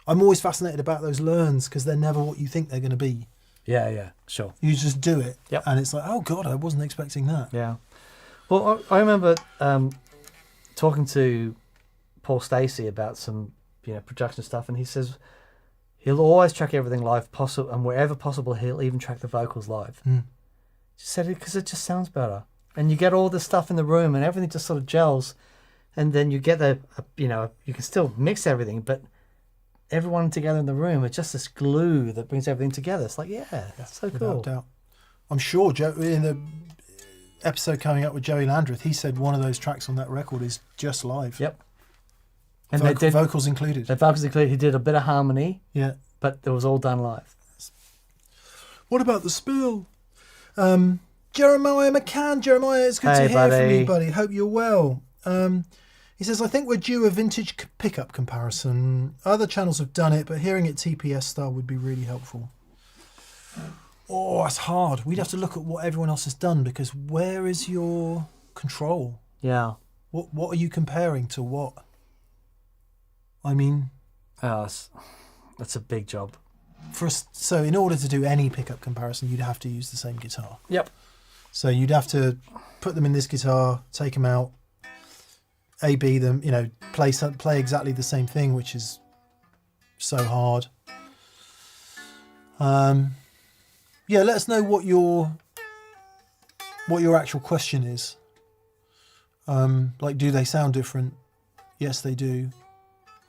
I'm always fascinated about those learns, because they're never what you think they're going to be. Yeah, sure. You just do it, and it's like, oh God, I wasn't expecting that. Yeah. Well, I remember talking to Paul Stacey about some production stuff, and he says he'll always track everything live, and wherever possible he'll even track the vocals live. He said it because it just sounds better, and you get all this stuff in the room and everything just sort of gels, and then you get you can still mix everything, but everyone together in the room is just this glue that brings everything together. It's like, that's so cool. Without doubt. I'm sure in the episode coming up with Joey Landreth, he said one of those tracks on that record is just live. Yep. And vocals included. The vocals included. He did a bit of harmony. Yeah. But it was all done live. What about the spill? Jeremiah McCann. Jeremiah, it's good to hear from you, buddy. Hope you're well. He says, I think we're due a vintage pickup comparison. Other channels have done it, but hearing it TPS style would be really helpful. Oh, it's hard. We'd have to look at what everyone else has done, because where is your control? Yeah. What are you comparing to what? I mean... That's a big job. So in order to do any pickup comparison, you'd have to use the same guitar. Yep. So you'd have to put them in this guitar, take them out, A/B them, play exactly the same thing, which is so hard. Yeah, let us know what your actual question is. Like, do they sound different? Yes, they do.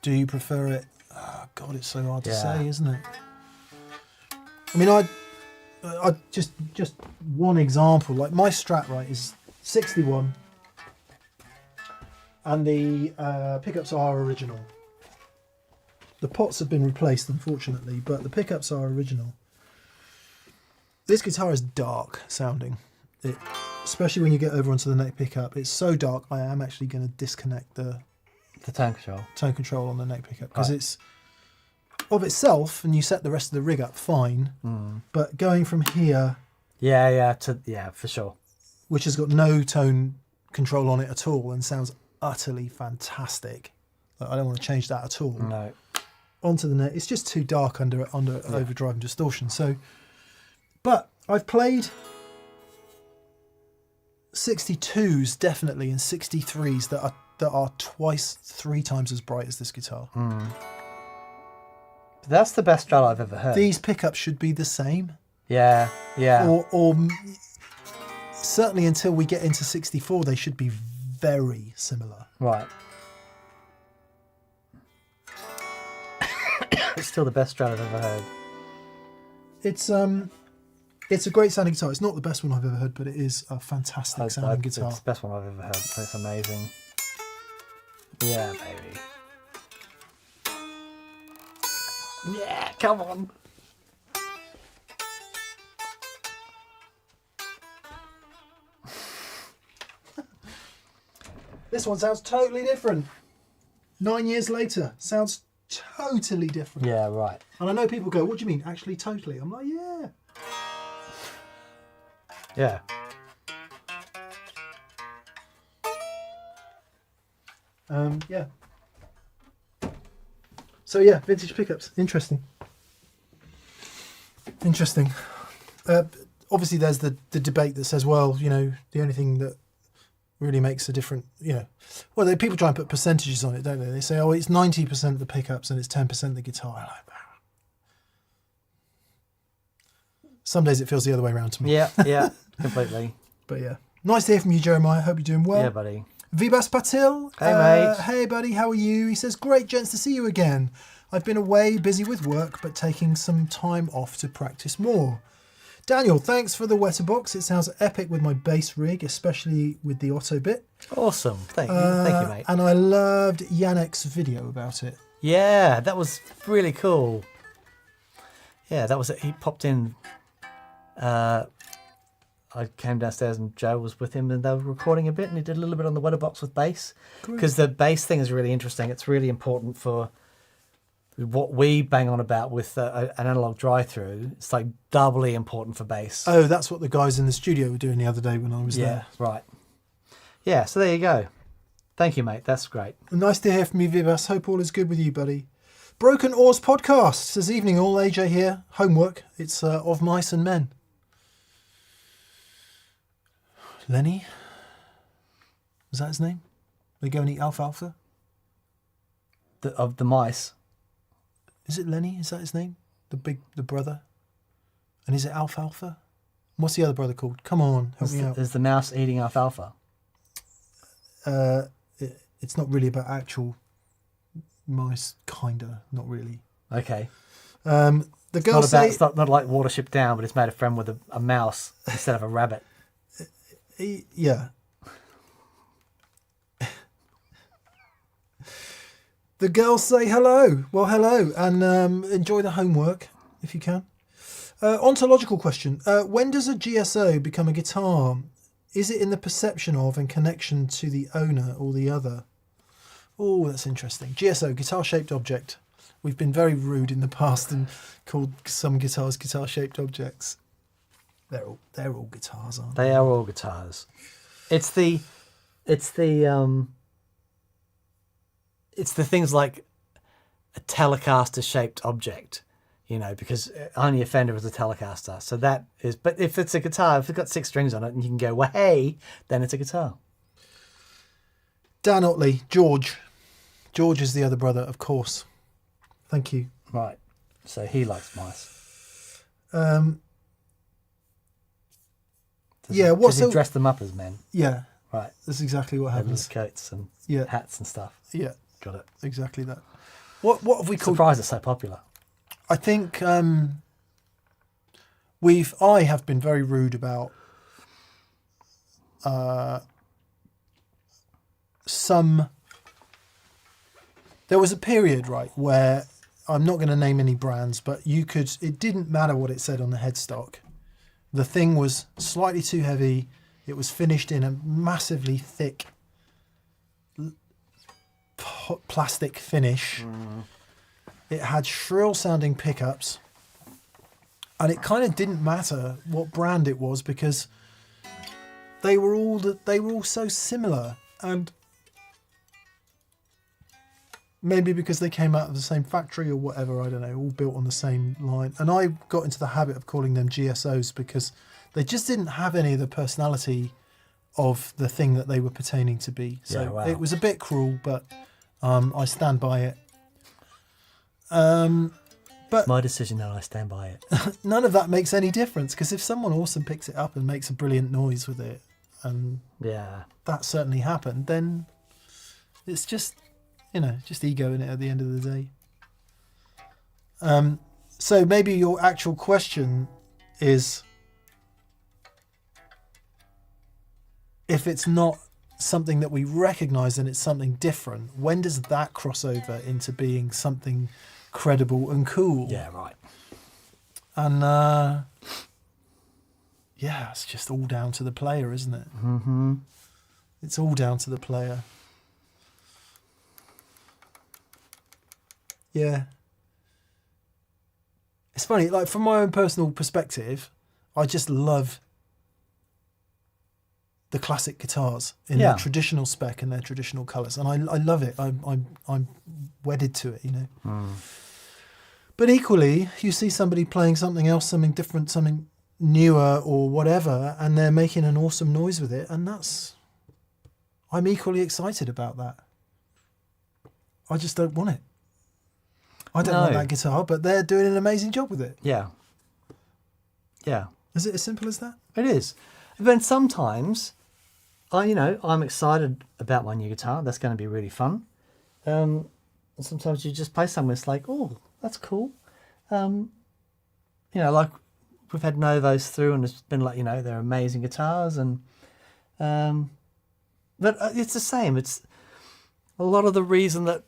Do you prefer it? Oh, God, it's so hard to say, isn't it? I mean, I just one example. Like my Strat, right, is 61, and the pickups are original. The pots have been replaced, unfortunately, but the pickups are original. This guitar is dark sounding. Especially when you get over onto the neck pickup, it's so dark. I am actually going to disconnect the tone control on the neck pickup because it's of itself, and you set the rest of the rig up fine. But going from here, for sure, which has got no tone control on it at all and sounds utterly fantastic. I don't want to change that at all. No. Onto the neck, it's just too dark under overdrive and distortion. So, but I've played 62s definitely and 63s that are twice, 3 times as bright as this guitar. That's the best Strat I've ever heard. These pickups should be the same. Yeah. Or certainly until we get into 64, they should be very similar. Right. It's still the best Strat I've ever heard. It's a great sounding guitar. It's not the best one I've ever heard, but it is a fantastic sounding guitar. It's the best one I've ever heard. It's amazing. Yeah, baby. Yeah, come on. This one sounds totally different. 9 years later, sounds totally different. Yeah, right. And I know people go, what do you mean? Actually, totally. I'm like, yeah. Yeah. Yeah. So yeah, vintage pickups. Interesting. Obviously, there's the debate that says, well, the only thing that really makes a different, well, people try and put percentages on it, don't they? They say, oh, it's 90% of the pickups and it's 10% the guitar. I like that. Some days it feels the other way around to me. Yeah, completely. But yeah, nice to hear from you, Jeremiah. Hope you're doing well. Yeah, buddy. Vibas Patil. Hey, mate. Hey, buddy. How are you? He says, great gents to see you again. I've been away, busy with work, but taking some time off to practice more. Daniel, thanks for the Wetterbox. It sounds epic with my bass rig, especially with the Otto bit. Awesome. Thank you, mate. And I loved Yannick's video about it. Yeah, that was really cool. Yeah, that was it. He popped in. I came downstairs and Joe was with him and they were recording a bit and he did a little bit on the Wetterbox with bass. Because the bass thing is really interesting. It's really important for what we bang on about with an analog drive-through. It's like doubly important for bass. Oh, that's what the guys in the studio were doing the other day when I was there. Yeah, right. Yeah, so there you go. Thank you, mate. That's great. Nice to hear from you, Vivas. Hope all is good with you, buddy. Broken Oars Podcast says, evening all, AJ here. Homework. It's Of Mice and Men. Lenny? Was that his name? They go and eat alfalfa? Of the mice. Is it Lenny? Is that his name? The brother? And is it alfalfa? What's the other brother called? Come on, help me out. Is the mouse eating alfalfa? It's not really about actual mice, kinda, not really. Okay. The girls say... It's not like Watership Down, but it's made a friend with a mouse instead of a rabbit. Yeah. The girls say hello. Well, hello, and enjoy the homework if you can. Ontological question. When does a GSO become a guitar? Is it in the perception of and connection to the owner or the other? Oh, that's interesting. GSO, guitar-shaped object. We've been very rude in the past and called some guitars guitar-shaped objects. They're all guitars, aren't they? They are all guitars. It's the things like a Telecaster shaped object, you know, because only a Fender is a Telecaster. So that is, but if it's a guitar, if it's got 6 strings on it and you can go, well, hey, then it's a guitar. Dan Otley, George. George is the other brother, of course. Thank you. Right. So he likes mice. Yeah, Does he dress them up as men? Yeah, Right. that's exactly what Have happens. coats and Yeah. hats and stuff. Yeah, Got it. exactly that. What have we called? Surprised it's so popular. I think I have been very rude about some. There was a period, right, where I'm not going to name any brands, but it didn't matter what it said on the headstock. The thing was slightly too heavy. It was finished in a massively thick plastic finish. It had shrill sounding pickups, and it kind of didn't matter what brand it was because they were all so similar, and maybe because they came out of the same factory or whatever, I don't know, all built on the same line. And I got into the habit of calling them GSOs because they just didn't have any of the personality of the thing that they were pertaining to be. So Yeah, wow. It was a bit cruel, but I stand by it. But My decision and I stand by it. none of that makes any difference because if someone awesome picks it up and makes a brilliant noise with it, and Yeah. that certainly happened, then it's just, just ego in it at the end of the day. So maybe your actual question is, if it's not something that we recognize and it's something different, when does that cross over into being something credible and cool? Yeah, right. And it's just all down to the player, isn't it? Mm-hmm. It's all down to the player. Yeah. It's funny, like from my own personal perspective, I just love the classic guitars in their traditional spec and their traditional colours, and I love it. I'm wedded to it, But equally, you see somebody playing something else, something different, something newer or whatever, and they're making an awesome noise with it, and I'm equally excited about that. I just don't want it. I don't want that guitar, but they're doing an amazing job with it. Yeah. Yeah. Is it as simple as that? It is. But then sometimes, I'm excited about my new guitar. That's going to be really fun. And sometimes you just play somewhere, it's like, oh, that's cool. Like we've had Novos through and it's been like, they're amazing guitars. And but it's the same. It's a lot of the reason that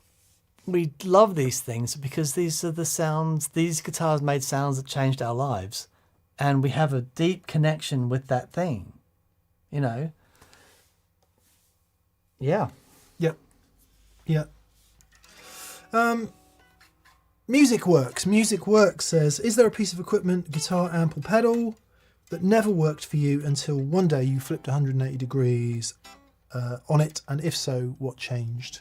we love these things because these are the sounds, these guitars made sounds that changed our lives. And we have a deep connection with that thing, Yeah. Yep. Yeah. Music Works. Music Works says, is there a piece of equipment, guitar, amp or pedal that never worked for you until one day you flipped 180 degrees on it? And if so, what changed?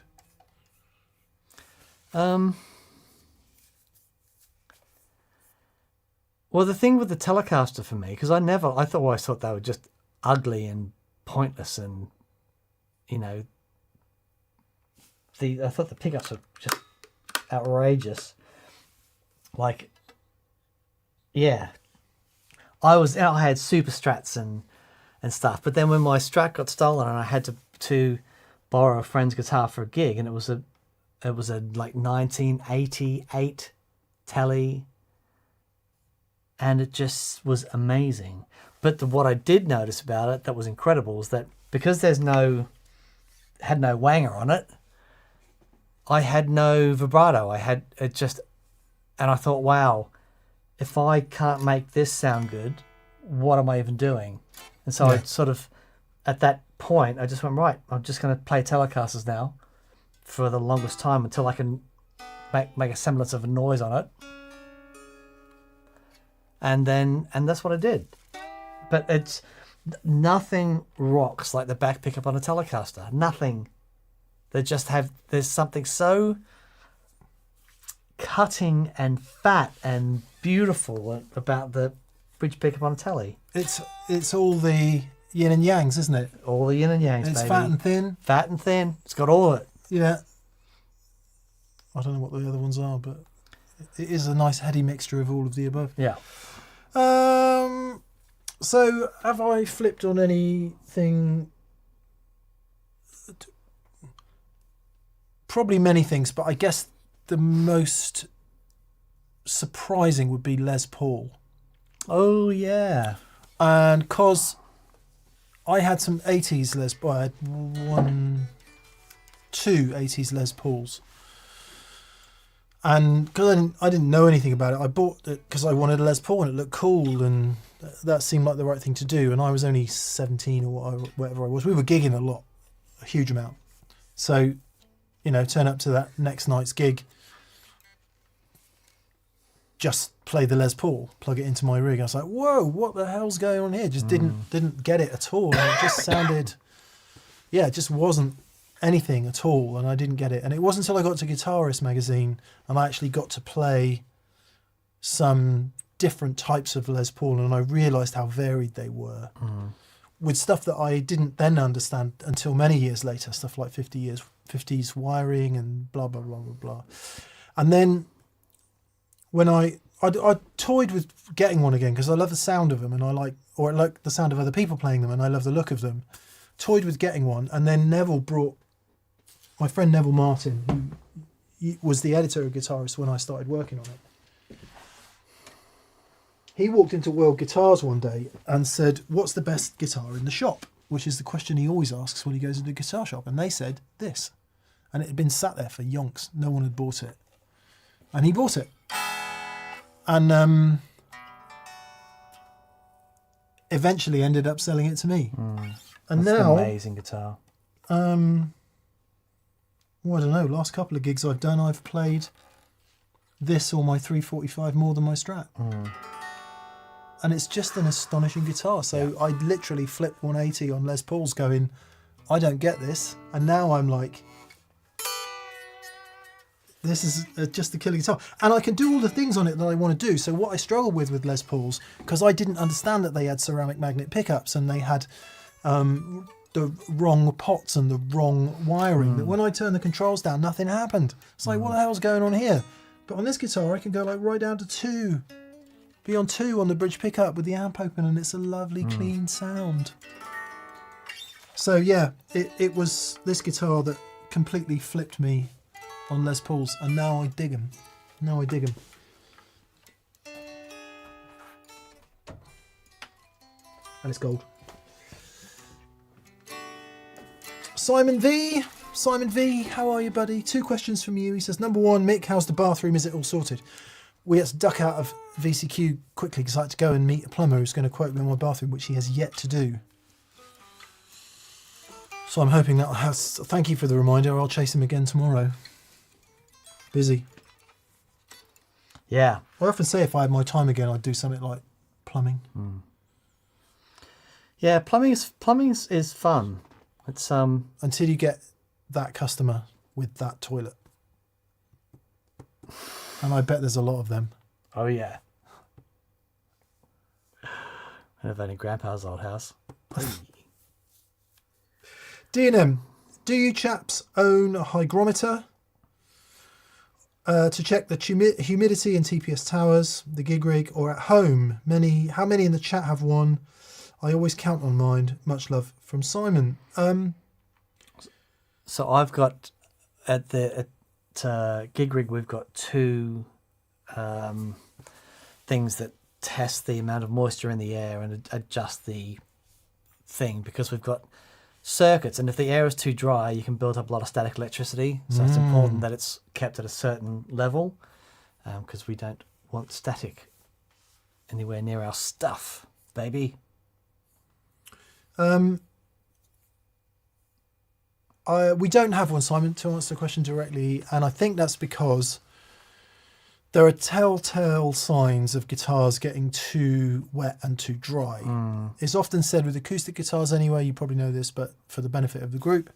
Well, the thing with the Telecaster for me, because I always thought they were just ugly and pointless, and I thought the pickups were just outrageous. Like, yeah, I had Super Strats and stuff, but then when my Strat got stolen and I had to borrow a friend's guitar for a gig, and it was a like 1988 Tele. And it just was amazing. But what I did notice about it that was incredible was that because had no wanger on it, I had no vibrato. I had it just, and I thought, wow, if I can't make this sound good, what am I even doing? And so I sort of, at that point, I just went, right, I'm just going to play Telecasters now for the longest time until I can make a semblance of a noise on it. And that's what I did. But it's nothing rocks like the back pickup on a Telecaster. Nothing. There's something so cutting and fat and beautiful about the bridge pickup on a telly. It's all the yin and yangs, isn't it? All the yin and yangs, It's baby. fat and thin. Fat and thin. It's got all of it. Yeah. I don't know what the other ones are, but it is a nice heady mixture of all of the above. Yeah. So have I flipped on anything? Probably many things, but I guess the most surprising would be Les Paul. Oh, yeah. And because I had some 80s Les Paul, I had two 80s Les Pauls. And because I didn't know anything about it, I bought it because I wanted a Les Paul and it looked cool and that seemed like the right thing to do. And I was only 17 or whatever I was. We were gigging a lot, a huge amount. So, you know, turn up to that next night's gig, just play the Les Paul, plug it into my rig. I was like, whoa, what the hell's going on here? Just didn't get it at all. And it just sounded, it just wasn't anything at all, and I didn't get it. And it wasn't until I got to Guitarist magazine and I actually got to play some different types of Les Paul, and I realised how varied they were with stuff that I didn't then understand until many years later, stuff like 50s wiring and blah blah blah blah blah. And then when I toyed with getting one again because I love the sound of them, and I like the sound of other people playing them, and I love the look of them. Toyed with getting one, and then my friend Neville Martin, who was the editor of Guitarist when I started working on it. He walked into World Guitars one day and said, "What's the best guitar in the shop?" Which is the question he always asks when he goes into a guitar shop. And they said this, and it had been sat there for yonks. No one had bought it, and he bought it. And eventually ended up selling it to me. And That's now, an amazing guitar. well, I don't know, last couple of gigs I've done, I've played this or my 345 more than my Strat. And it's just an astonishing guitar. So I literally flipped 180 on Les Pauls going, I don't get this. And now I'm like, this is just a killer guitar. And I can do all the things on it that I want to do. So what I struggled with Les Pauls, because I didn't understand that they had ceramic magnet pickups and they had the wrong pots and the wrong wiring, that when I turned the controls down, nothing happened. It's like, what the hell's going on here? But on this guitar, I can go like right down to 2. Be on 2 on the bridge pickup with the amp open, and it's a lovely clean sound. So yeah, it was this guitar that completely flipped me on Les Pauls, and now I dig them. Now I dig them. And it's gold. Simon V, how are you, buddy? 2 questions from you. He says, number 1, Mick, how's the bathroom? Is it all sorted? We had to duck out of VCQ quickly because I had to go and meet a plumber who's going to quote me on my bathroom, which he has yet to do. So I'm hoping that has. Thank you for the reminder. I'll chase him again tomorrow. Busy. Yeah. I often say if I had my time again, I'd do something like plumbing. Yeah, plumbing is fun. It's Until you get that customer with that toilet. And I bet there's a lot of them. Oh yeah. I have only Grandpa's old house. D&M, do you chaps own a hygrometer to check the humidity in TPS towers, the gig rig, or at home? How many in the chat have one? I always count on mine. Much love from Simon. So I've got at gig rig, we've got 2 things that test the amount of moisture in the air and adjust the thing, because we've got circuits, and if the air is too dry, you can build up a lot of static electricity. So it's important that it's kept at a certain level, because we don't want static anywhere near our stuff, baby. We don't have one, Simon, to answer the question directly, and I think that's because there are telltale signs of guitars getting too wet and too dry. It's often said with acoustic guitars anyway, you probably know this, but for the benefit of the group,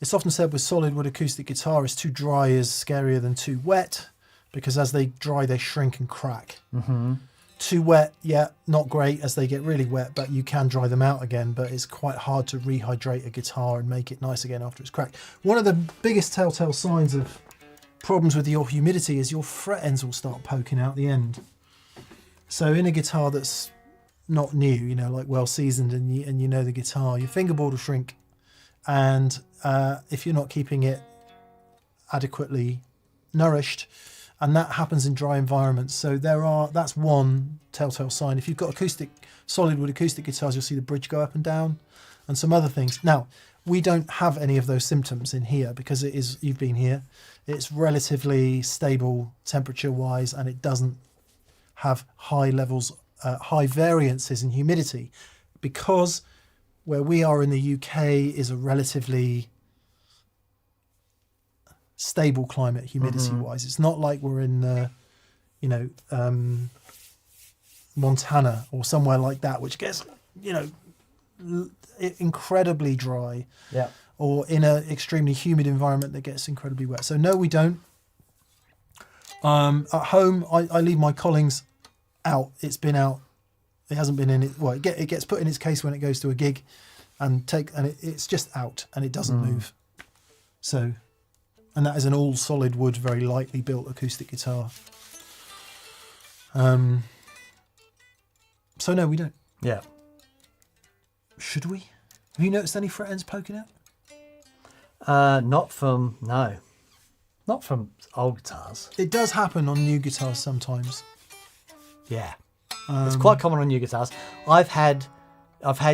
it's often said with solid wood acoustic guitar, is too dry is scarier than too wet, because as they dry, they shrink and crack. Too wet, yeah, not great as they get really wet, but you can dry them out again. But it's quite hard to rehydrate a guitar and make it nice again after it's cracked. One of the biggest telltale signs of problems with your humidity is your fret ends will start poking out the end. So in a guitar that's not new, you know, like well seasoned, and you know the guitar, your fingerboard will shrink, and if you're not keeping it adequately nourished, and that happens in dry environments. So that's one telltale sign. If you've got solid wood acoustic guitars, you'll see the bridge go up and down, and some other things. Now, we don't have any of those symptoms in here because you've been here. It's relatively stable temperature wise, and it doesn't have high variances in humidity, because where we are in the UK is a relatively stable climate humidity wise. It's not like we're in Montana or somewhere like that, which gets incredibly dry, or in an extremely humid environment that gets incredibly wet. So no, we don't. At home, I leave my Collings out. It's been out. It hasn't been in it. Well, it gets put in its case when it goes to a gig, and it's just out and it doesn't move. So, and that is an all solid wood, very lightly built acoustic guitar. So no, we don't. Yeah. Should we? Have you noticed any fret ends poking out? Not from old guitars. It does happen on new guitars sometimes. Yeah. It's quite common on new guitars. I've had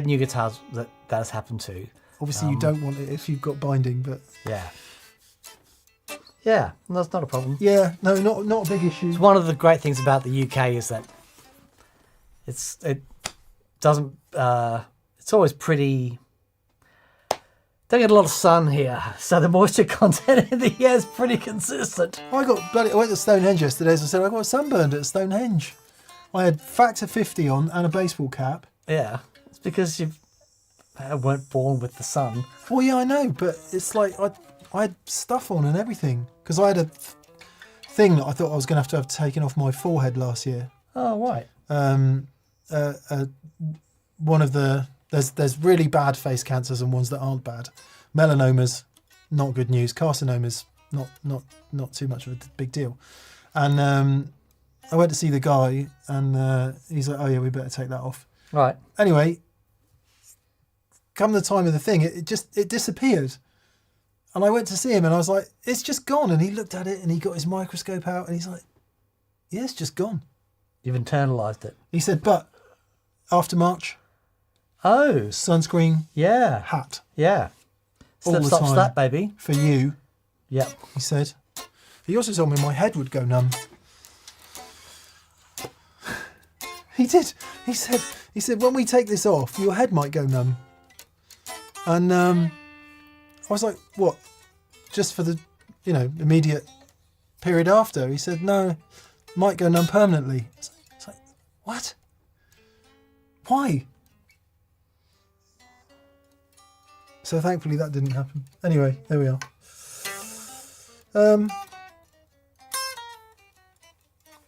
new guitars that has happened to. Obviously, you don't want it if you've got binding, but yeah, that's not a problem. yeah, no, not a big issue. It's one of the great things about the UK is that it doesn't. It's always pretty. Don't get a lot of sun here, so the moisture content in the air is pretty consistent. I went to Stonehenge yesterday, as I said, I got sunburned at Stonehenge. I had factor 50 on and a baseball cap. Yeah, it's because you weren't born with the sun. Well, yeah, I know, but it's like I had stuff on and everything, because I had a thing that I thought I was going to have taken off my forehead last year. Oh, right. One of the there's really bad face cancers and ones that aren't bad. Melanomas, not good news. Carcinomas, not too much of a big deal. And I went to see the guy, and he's like, "Oh yeah, we better take that off." Right. Anyway, come the time of the thing, it disappeared. And I went to see him, and I was like, "It's just gone." And he looked at it, and he got his microscope out, and he's like, "Yeah, it's just gone." You've internalized it. He said, "But after March, Oh, sunscreen, yeah. hat, Yeah. all Slip, the stop, time slap, baby. for you." Yep. He said. He also told me my head would go numb. He did. He said when we take this off, your head might go numb. And I was like, "What? Just for the immediate period after?" He said, "No, might go numb permanently." It's like, what? Why? So thankfully that didn't happen. Anyway, there we are.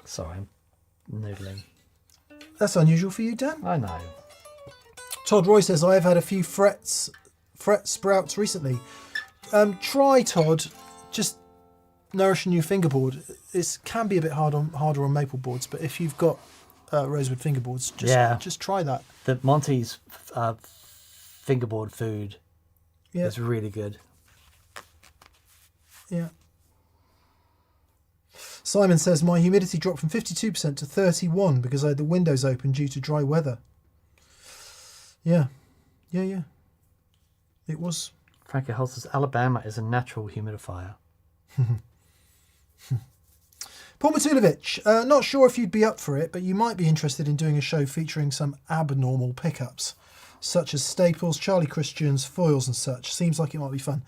Sorry, I'm noodling. That's unusual for you, Dan. I know. Todd Roy says, "I have had a few fret sprouts recently." Try, Todd, just nourishing your fingerboard. It can be a bit harder on maple boards, but if you've got rosewood fingerboards, just try that. The Monty's fingerboard food Yeah. is really good. Yeah. Simon says, "My humidity dropped from 52% to 31% because I had the windows open due to dry weather." Yeah. It was. Frankie Hull says, Alabama is a natural humidifier. Paul Matulovic, not sure if you'd be up for it, but you might be interested in doing a show featuring some abnormal pickups, such as staples, Charlie Christians, foils and such. Seems like it might be fun.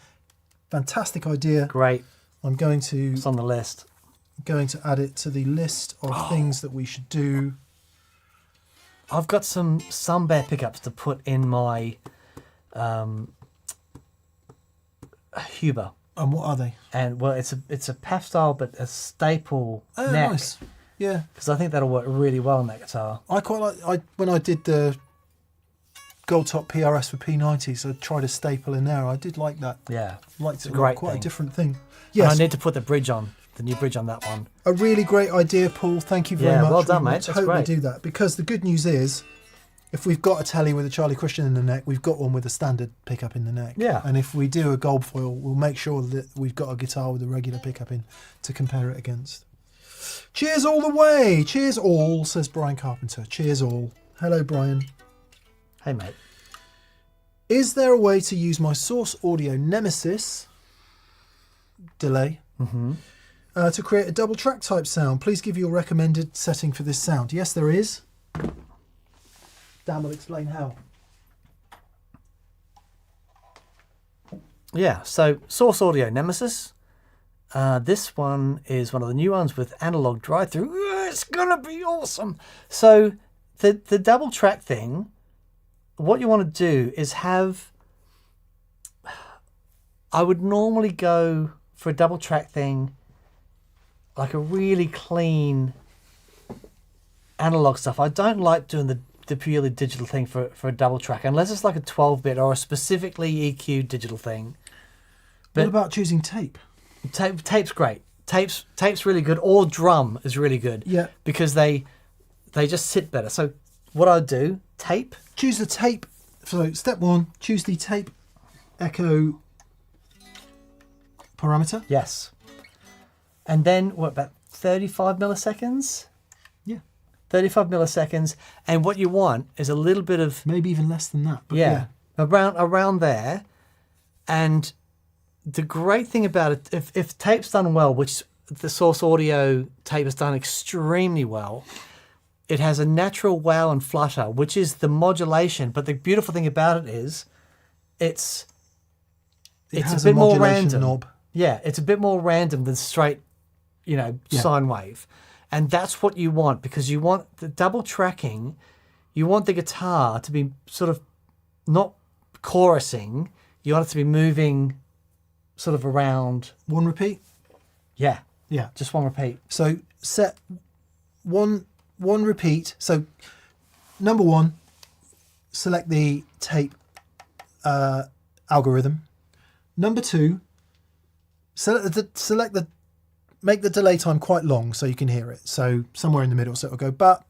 Fantastic idea. Great. I'm going to It's on the list. add it to the list of things that we should do. I've got some Sunbear pickups to put in my Huber And what are they? And well, it's a PAF style, but a staple Oh, neck. nice. Yeah. Because I think that'll work really well on that guitar. I quite like. When I did the gold top PRS for P90s, I tried a staple in there. I did like that. Yeah. Liked a it. great Quite thing. a different thing. Yes. Yes. And I need to put the new bridge on that one. A really great idea, Paul. Thank you very Yeah, much. well done, We will mate. That's totally great. do that, because the good news is, if we've got a telly with a Charlie Christian in the neck, we've got one with a standard pickup in the neck. Yeah. And if we do a gold foil, we'll make sure that we've got a guitar with a regular pickup in to compare it against. Cheers all the way. Cheers all, says Brian Carpenter. Cheers all. Hello, Brian. Hey, mate. Is there a way to use my Source Audio Nemesis delay to create a double track type sound? Please give your recommended setting for this sound. Yes, there is. Dan will explain how. Yeah, so Source Audio Nemesis. This one is one of the new ones with analog drive-through. It's gonna be awesome. So the double track thing, what you want to do is have. I would normally go for a double track thing, like a really clean analog stuff. I don't like doing the purely digital thing for a double track, unless it's like a 12-bit or a specifically EQ digital thing. What But about choosing tape? tape's great. Tape's really good. Or drum is really good. Yeah. Because they just sit better. So what I do, tape. Choose the tape. So step one, choose the tape echo parameter. Yes. And then what, about 35 milliseconds? Yeah. 35 milliseconds. And what you want is a little bit of Maybe even less than that. But yeah, around there. And the great thing about it, if tape's done well, which the Source Audio tape has done extremely well, it has a natural wow and flutter, which is the modulation. But the beautiful thing about it is it's has a bit more modulation random. knob. Yeah, it's a bit more random than straight, sine wave. And that's what you want, because you want the double tracking, you want the guitar to be sort of not chorusing, you want it to be moving sort of around. One repeat. Yeah, Yeah. just one repeat. So set one repeat. So number one, select the tape algorithm. Number two, make the delay time quite long so you can hear it. So somewhere in the middle, so it'll go but.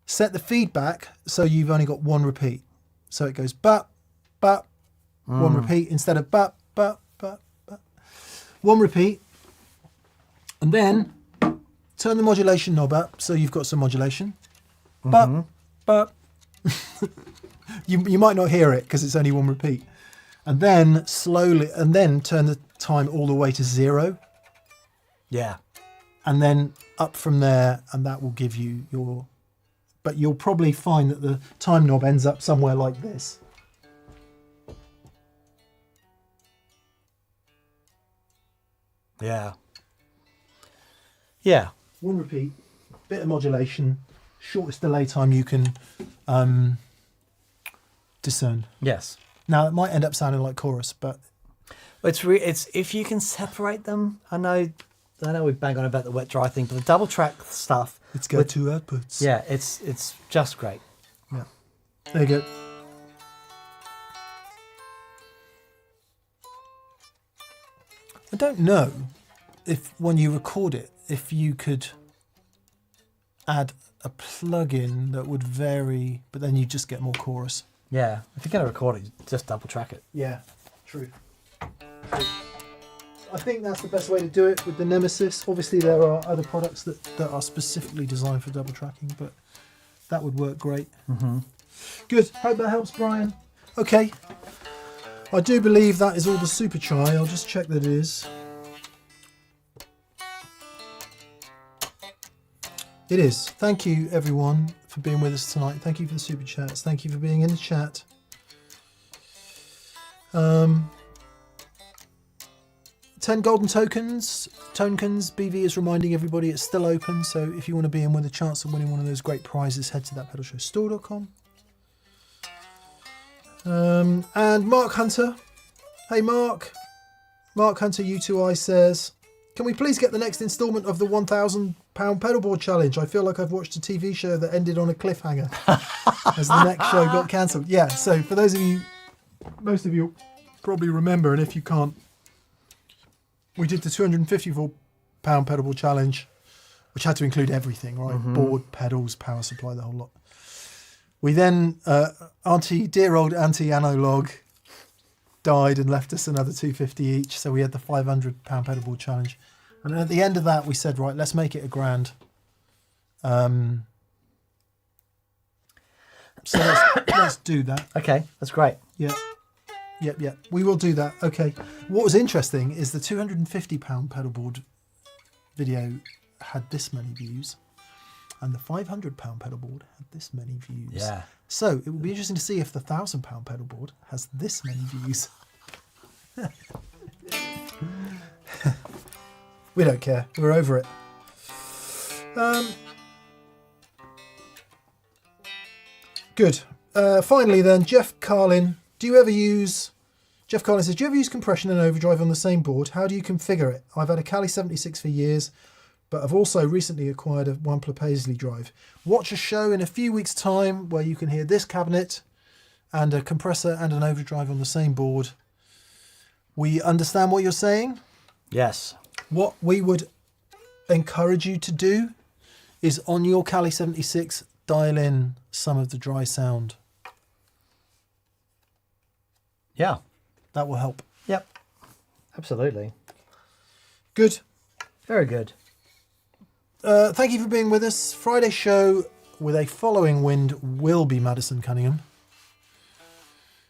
Set the feedback so you've only got one repeat. So it goes but, one repeat instead of but. One repeat. And then turn the modulation knob up so you've got some modulation. But you might not hear it because it's only one repeat. And then slowly, and then turn the time all the way to 0. Yeah. And then up from there, and that will give you your... But you'll probably find that the time knob ends up somewhere like this. Yeah. Yeah. One repeat, bit of modulation, shortest delay time you can discern. Yes. Now, it might end up sounding like chorus, but It's if you can separate them. I know we bang on about the wet dry thing, but the double track stuff. it's got two outputs. Yeah, it's just great. Yeah. There you go. I don't know if when you record it, if you could add a plugin that would vary, but then you just get more chorus. Yeah, if you're going to record it, just double track it. Yeah, true. I think that's the best way to do it with the Nemesis. Obviously, there are other products that are specifically designed for double tracking, but that would work great. Mm-hmm. Good. Hope that helps, Brian. Okay. I do believe that is all the super chai. I'll just check that it is. It is. Thank you, everyone, for being with us tonight. Thank you for the super chats. Thank you for being in the chat. 10 golden tokens. BV is reminding everybody it's still open. So if you want to be in with a chance of winning one of those great prizes, head to thatpedalshowstore.com. And Mark Hunter Hey, Mark. Mark Hunter U2I says, can we please get the next instalment of the £1,000 pedalboard challenge? I feel like I've watched a TV show that ended on a cliffhanger as the next show got cancelled. Yeah, so for those of you, most of you probably remember, and if you can't, we did the £254 pedalboard challenge, which had to include everything, right? Board, pedals, power supply, the whole lot. We then, dear old Auntie Analog died and left us another £250 each, so we had the £500 pedalboard challenge. And at the end of that, we said, right, let's make it £1,000. So let's do that. Okay, that's great. Yeah. Yep. We will do that. Okay. What was interesting is the £250 pedalboard video had this many views, and the £500 pedalboard had this many views. Yeah. So it will be interesting to see if the £1,000 pedalboard has this many views. We don't care. We're over it. Good. Finally then, Jeff Carlin says, do you ever use compression and overdrive on the same board? How do you configure it? I've had a Cali 76 for years, but I've also recently acquired a Wampler Paisley drive. Watch a show in a few weeks' time where you can hear this cabinet and a compressor and an overdrive on the same board. We understand what you're saying. Yes. What we would encourage you to do is on your Cali 76, dial in some of the dry sound. Yeah. That will help. Yep. Absolutely. Good. Very good. Thank you for being with us. Friday show with a following wind will be Madison Cunningham.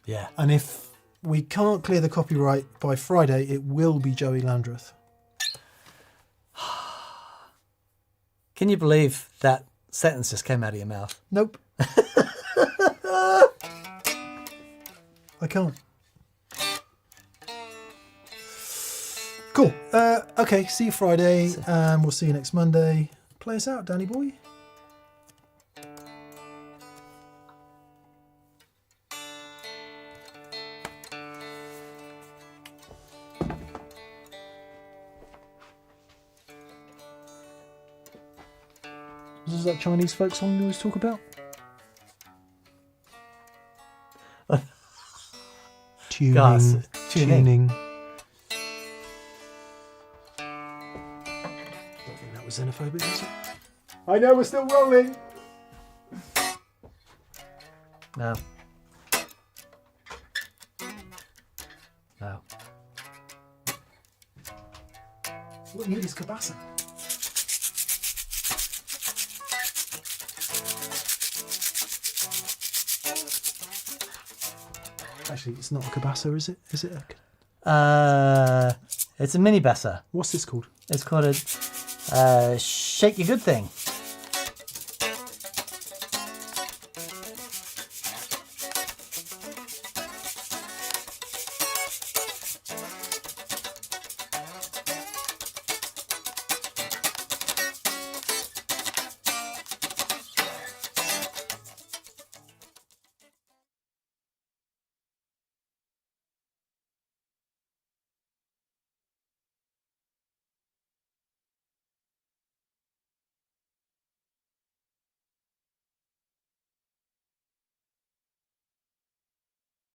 Yeah. And if we can't clear the copyright by Friday, it will be Joey Landreth. Can you believe that sentence just came out of your mouth? Nope. I can't. Cool. Okay, see you Friday, and we'll see you next Monday. Play us out, Danny boy. This is that Chinese folk song you always talk about? Tuning. Guys, tuning. Don't think that was xenophobic, was it? I know, we're still rolling. No. No. What you need is Cabasa. Actually, it's not a Cabasa, is it? Is it a... It's a mini basser. What's this called? It's called a Shake Your Good Thing.